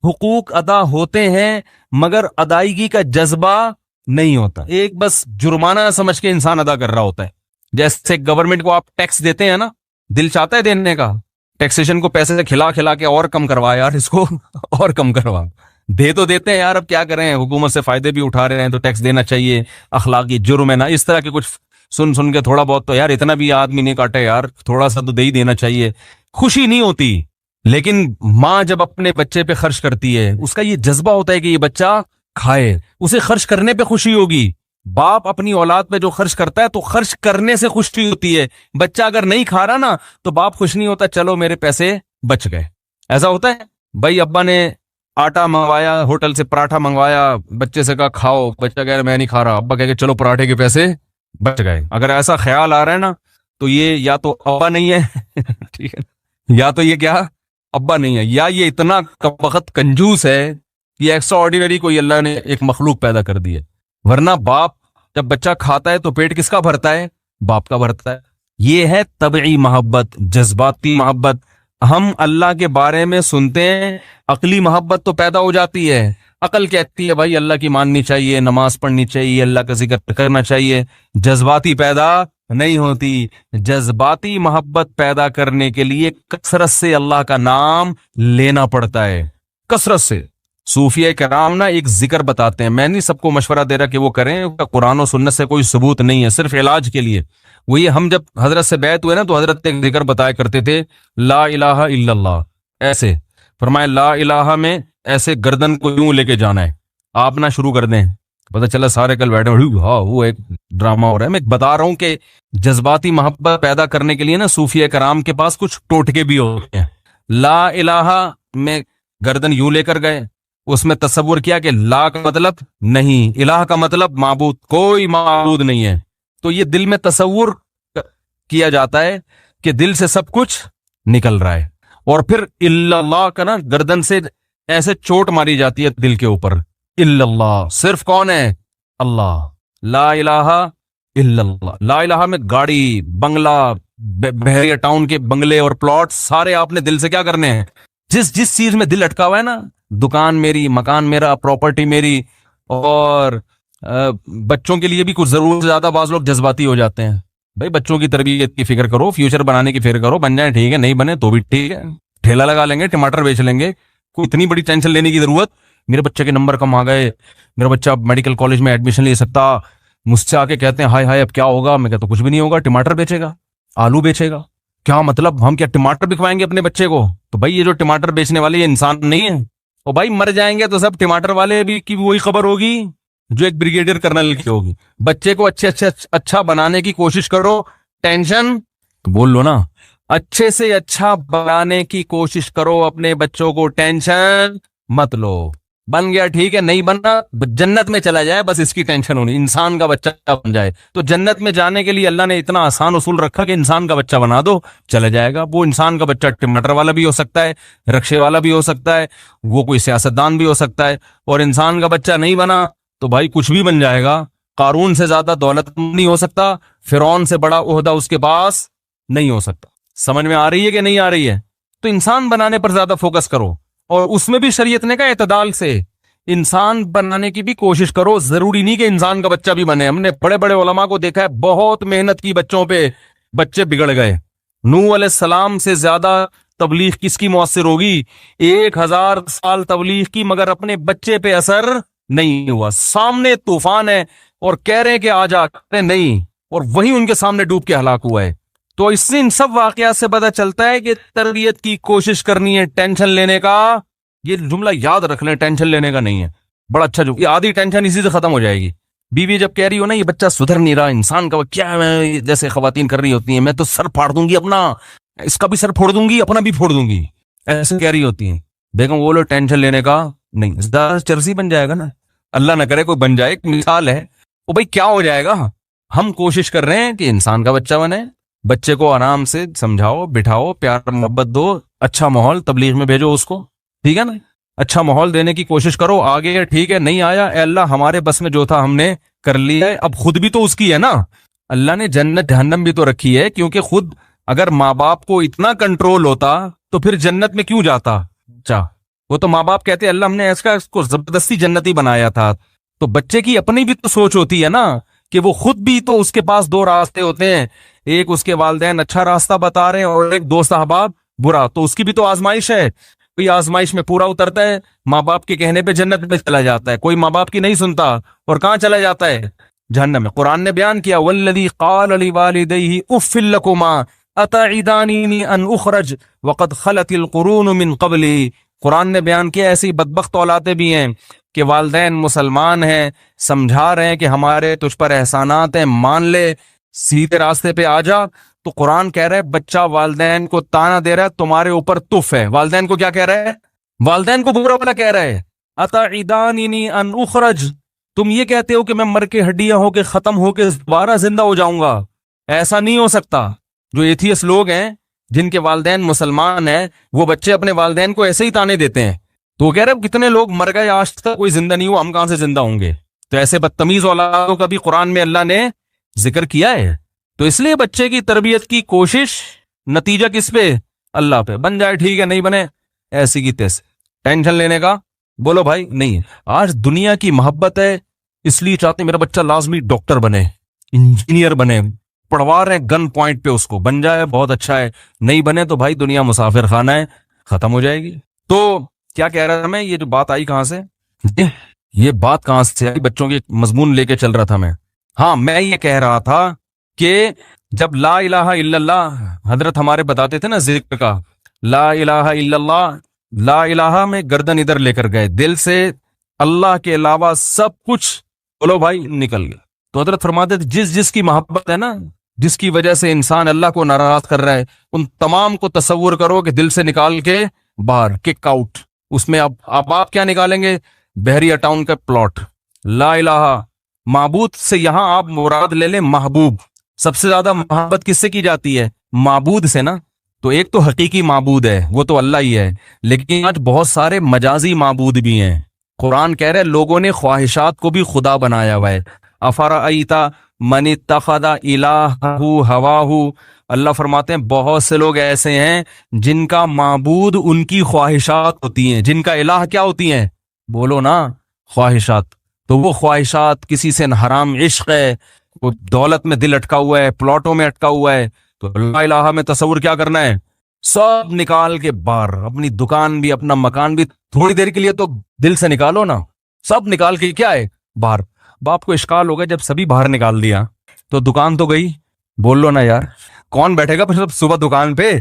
S1: حقوق ادا ہوتے ہیں مگر ادائیگی کا جذبہ نہیں ہوتا. ایک بس جرمانہ سمجھ کے انسان ادا کر رہا ہوتا ہے. جیسے گورنمنٹ کو آپ ٹیکس دیتے ہیں نا، دل چاہتا ہے دینے کا، ٹیکسیشن کو پیسے سے کھلا کھلا کے اور کم کروا یار، اس کو اور کم کروا. دے تو دیتے ہیں یار، اب کیا کریں، حکومت سے فائدے بھی اٹھا رہے ہیں تو ٹیکس دینا چاہیے، اخلاقی جرم ہے نا. اس طرح کے کچھ سن کے تھوڑا بہت تو یار اتنا بھی آدمی نہیں کاٹے یار، تھوڑا سا تو دے ہی دینا چاہیے. خوشی نہیں ہوتی. لیکن ماں جب اپنے بچے پہ خرچ کرتی ہے، اس کا یہ جذبہ ہوتا ہے کہ یہ بچہ کھائے، اسے خرچ کرنے پہ خوشی ہوگی. باپ اپنی اولاد پہ جو خرچ کرتا ہے تو خرچ کرنے سے خوشی ہوتی ہے. بچہ اگر نہیں کھا رہا نا تو باپ خوش نہیں ہوتا، چلو میرے پیسے بچ گئے. ایسا ہوتا ہے بھائی. ابا نے آٹا منگوایا ہوٹل سے، پراٹھا منگوایا، بچے سے کہا کھاؤ، بچہ کہہ رہا میں نہیں کھا رہا، ابا کہہ کہ چلو پراٹھے کے پیسے بچ گئے. اگر ایسا خیال آ رہا ہے نا تو یہ یا تو ابا نہیں ہے ٹھیک ہے، یا تو یہ کیا ابا نہیں ہے، یا یہ اتنا وقت کنجوس ہے، یہ ایکسٹرا آرڈینری کوئی اللہ نے ایک مخلوق پیدا کر دی ہے. ورنہ باپ جب بچہ کھاتا ہے تو پیٹ کس کا بھرتا ہے؟ باپ کا بھرتا ہے. یہ ہے طبعی محبت، جذباتی محبت. ہم اللہ کے بارے میں سنتے ہیں، عقلی محبت تو پیدا ہو جاتی ہے، عقل کہتی ہے بھائی اللہ کی ماننی چاہیے، نماز پڑھنی چاہیے، اللہ کا ذکر کرنا چاہیے. جذباتی پیدا نہیں ہوتی. جذباتی محبت پیدا کرنے کے لیے کثرت سے اللہ کا نام لینا پڑتا ہے، کثرت سے. صوفیہ کرام نا ایک ذکر بتاتے ہیں، میں نہیں سب کو مشورہ دے رہا کہ وہ کریں، قرآن و سنت سے کوئی ثبوت نہیں ہے، صرف علاج کے لیے. وہ یہ ہم جب حضرت سے بیعت ہوئے نا تو حضرت ایک ذکر بتایا کرتے تھے، لا الہ الا اللہ. ایسے فرمایا لا الہ میں ایسے گردن کو یوں لے کے جانا ہے. آپ نہ شروع کر دیں، پتہ چلا سارے کل بیٹھے ہاں وہ ایک ڈرامہ ہو رہا ہے. میں بتا رہا ہوں کہ جذباتی محبت پیدا کرنے کے لیے نا صوفیہ کرام کے پاس کچھ ٹوٹکے بھی ہوتے ہیں. لا الہ میں گردن یوں لے کر گئے، اس میں تصور کیا کہ لا کا مطلب نہیں، الہ کا مطلب معبود، کوئی معبود نہیں ہے. تو یہ دل میں تصور کیا جاتا ہے کہ دل سے سب کچھ نکل رہا ہے، اور پھر الا اللہ کا نا گردن سے ایسے چوٹ ماری جاتی ہے دل کے اوپر. الا اللہ صرف کون ہے؟ اللہ. لا الہ الا اللہ. لا الہ میں گاڑی، بنگلہ، بحریہ ٹاؤن کے بنگلے اور پلاٹ سارے آپ نے دل سے کیا کرنے ہیں؟ جس چیز میں دل اٹکا ہوا ہے نا، دکان میری، مکان میرا، پراپرٹی میری، اور بچوں کے لیے بھی کچھ ضرورت سے زیادہ بعض لوگ جذباتی ہو جاتے ہیں. بھائی بچوں کی تربیت کی فکر کرو، فیوچر بنانے کی فکر کرو، بن جائیں ٹھیک ہے، نہیں بنے تو بھی ٹھیک ہے، ٹھیلا لگا لیں گے، ٹماٹر بیچ لیں گے. کوئی اتنی بڑی ٹینشن لینے کی ضرورت؟ میرے بچے کے نمبر کم آ گئے، میرا بچہ میڈیکل کالج میں ایڈمیشن لے سکتا، مجھ سے آ کے کہتے ہیں ہائے ہائے اب کیا ہوگا؟ میں کہتا ہوں کچھ بھی نہیں ہوگا، ٹماٹر بیچے گا، آلو بیچے گا. کیا مطلب ہم کیا ٹماٹر بکوائیں گے اپنے بچے کو؟ تو بھائی یہ جو ٹماٹر بیچنے والے یہ انسان نہیں ہے، اور بھائی مر جائیں گے تو سب ٹماٹر والے بھی کی وہی خبر ہوگی جو ایک بریگیڈیئر کرنل کی ہوگی. بچے کو اچھا بنانے کی کوشش کرو، ٹینشن بول لو نا، اچھے سے اچھا بنانے کی کوشش کرو اپنے بچوں کو، ٹینشن مت لو. بن گیا ٹھیک ہے، نہیں بننا جنت میں چلا جائے بس اس کی ٹینشن ہونی، انسان کا بچہ بن جائے. تو جنت میں جانے کے لیے اللہ نے اتنا آسان اصول رکھا کہ انسان کا بچہ بنا دو چلا جائے گا. وہ انسان کا بچہ ٹماٹر والا بھی ہو سکتا ہے، رکشے والا بھی ہو سکتا ہے، وہ کوئی سیاستدان بھی ہو سکتا ہے. اور انسان کا بچہ نہیں بنا تو بھائی کچھ بھی بن جائے گا. قارون سے زیادہ دولت نہیں ہو سکتا، فرعون سے بڑا عہدہ اس کے پاس نہیں ہو سکتا. سمجھ میں آ رہی ہے کہ نہیں آ رہی ہے؟ تو انسان بنانے پر زیادہ فوکس کرو، اور اس میں بھی شریعت نے کہا اعتدال سے انسان بنانے کی بھی کوشش کرو. ضروری نہیں کہ انسان کا بچہ بھی بنے. ہم نے بڑے بڑے علماء کو دیکھا ہے بہت محنت کی بچوں پہ، بچے بگڑ گئے. نوح علیہ السلام سے زیادہ تبلیغ کس کی مؤثر ہوگی؟ 1000 سال تبلیغ کی مگر اپنے بچے پہ اثر نہیں ہوا. سامنے طوفان ہے اور کہہ رہے ہیں کہ آ جا، کہتے نہیں، اور وہی ان کے سامنے ڈوب کے ہلاک ہوا ہے. تو اس سے ان سب واقعات سے پتہ چلتا ہے کہ تربیت کی کوشش کرنی ہے، ٹینشن لینے کا یہ جملہ یاد رکھ لیں، ٹینشن لینے کا نہیں ہے. بڑا اچھا جو یہ آدھی ٹینشن اسی سے ختم ہو جائے گی. بیوی جب کہہ رہی ہو نا یہ بچہ سدھر نہیں رہا، انسان کا کیا ہے، جیسے خواتین کر رہی ہوتی ہیں، میں تو سر پھاڑ دوں گی اپنا، اس کا بھی سر پھوڑ دوں گی، اپنا بھی پھوڑ دوں گی، ایسے کہہ رہی ہوتی ہیں. دیکھو وہ لوگ ٹینشن لینے کا نہیں، زیادہ چرسی بن جائے گا نا، اللہ نہ کرے کوئی بن جائے. ایک مثال ہے وہ، بھائی کیا ہو جائے گا؟ ہم کوشش کر رہے ہیں کہ انسان کا بچہ بنے. بچے کو آرام سے سمجھاؤ، بٹھاؤ، پیار محبت دو، اچھا ماحول تبلیغ میں بھیجو اس کو، ٹھیک ہے نا، اچھا ماحول دینے کی کوشش کرو. آگے ٹھیک ہے، نہیں آیا اے اللہ ہمارے بس میں جو تھا ہم نے کر لیا ہے، اب خود بھی تو اس کی ہے نا. اللہ نے جنت جہنم بھی تو رکھی ہے، کیونکہ خود اگر ماں باپ کو اتنا کنٹرول ہوتا تو پھر جنت میں کیوں جاتا؟ وہ تو ماں باپ کہتے اللہ ہم نے اس کو زبردستی جنتی بنایا تھا. تو بچے کی اپنی بھی تو سوچ ہوتی ہے نا کہ وہ خود بھی تو، اس کے پاس 2 راستے ہوتے ہیں، ایک اس کے والدین اچھا راستہ بتا رہے ہیں اور ایک دوست احباب برا. تو اس کی بھی تو آزمائش ہے. کوئی آزمائش میں پورا اترتا ہے، ماں باپ کے کہنے پہ جنت میں چلا جاتا ہے. کوئی ماں باپ کی نہیں سنتا اور کہاں چلا جاتا ہے؟ جہنم میں. قرآن نے بیان کیا والذی قال لوالدیہ اف لکما اتعداننی ان اخرج وقد خلت القرون من قبلی. قرآن نے بیان کیا ایسی بدبخت اولادیں بھی ہیں کہ والدین مسلمان ہیں، سمجھا رہے ہیں کہ ہمارے تجھ پر احسانات ہیں، مان لے، سیدھے راستے پہ آ جا. تو قرآن کہہ رہا ہے بچہ والدین کو تانا دے رہا ہے تمہارے اوپر تف ہے. والدین کو کیا کہہ رہا ہے؟ والدین کو برا بلا کہہ رہا ہے. اتعداننی ان اخرج، تم یہ کہتے ہو کہ میں مر کے ہڈیاں ہو کے ختم ہو کے دوبارہ زندہ ہو جاؤں گا. ایسا نہیں ہو سکتا. جو ایتھیس لوگ ہیں جن کے والدین مسلمان ہیں، وہ بچے اپنے والدین کو ایسے ہی تانے دیتے ہیں، تو وہ کہہ رہے کتنے لوگ مر گئے آج تک کوئی زندہ نہیں ہوا، ہم کہاں سے زندہ ہوں گے؟ تو ایسے بدتمیز اولادوں کا بھی قرآن میں اللہ نے ذکر کیا ہے۔ تو اس لیے بچے کی تربیت کی کوشش، نتیجہ کس پہ؟ اللہ پہ۔ بن جائے ٹھیک ہے، نہیں بنے ایسی کی تیسے، ٹینشن لینے کا بولو بھائی نہیں ہے۔ آج دنیا کی محبت ہے، اس لیے چاہتے ہیں میرا بچہ لازمی ڈاکٹر بنے، انجینئر بنے، پڑھوا رہے ہیں گن پوائنٹ پہ اس کو، بن جائے بہت اچھا ہے، نہیں بنے تو بھائی دنیا مسافر خانہ ہے، ختم ہو جائے گی۔ تو کیا کہہ رہا تھا میں، یہ جو بات آئی کہاں سے، یہ بات کہاں سے آئی؟ بچوں کے مضمون لے کے چل رہا تھا میں۔ ہاں، میں یہ کہہ رہا تھا کہ جب لا الہ الا اللہ حضرت ہمارے بتاتے تھے نا ذکر کا، لا الہ الا اللہ، لا الہ میں گردن ادھر لے کر گئے، دل سے اللہ کے علاوہ سب کچھ بولو بھائی نکل گیا۔ تو حضرت فرماتے تھے جس جس کی محبت ہے نا، جس کی وجہ سے انسان اللہ کو ناراض کر رہا ہے، ان تمام کو تصور کرو کہ دل سے نکال کے باہر، کک آؤٹ۔ اس میں اب آپ کیا نکالیں گے؟ بحریہ ٹاؤن کا پلاٹ۔ لا الہ، معبود سے یہاں آپ مراد لے لیں محبوب۔ سب سے زیادہ محبت کس سے کی جاتی ہے؟ معبود سے نا۔ تو ایک تو حقیقی معبود ہے، وہ تو اللہ ہی ہے، لیکن آج بہت سارے مجازی معبود بھی ہیں۔ قرآن کہہ رہے لوگوں نے خواہشات کو بھی خدا بنایا ہوا ہے۔ افرأیت من اتخذ الہہ ہواہ، اللہ فرماتے ہیں بہت سے لوگ ایسے ہیں جن کا معبود ان کی خواہشات ہوتی ہیں، جن کا الہ کیا ہوتی ہیں؟ بولو نا، خواہشات۔ تو وہ خواہشات، کسی سے حرام عشق ہے، وہ دولت میں دل اٹکا ہوا ہے، پلاٹوں میں اٹکا ہوا ہے، تو لا الہ میں تصور کیا کرنا ہے؟ سب نکال کے باہر، اپنی دکان بھی، اپنا مکان بھی، تھوڑی دیر کے لیے تو دل سے نکالو نا، سب نکال کے کیا ہے؟ باہر۔ باپ کو اشکال ہو گیا جب سبھی باہر نکال دیا تو دکان تو گئی، بول لو نا یار، کون بیٹھے گا صبح دکان پہ؟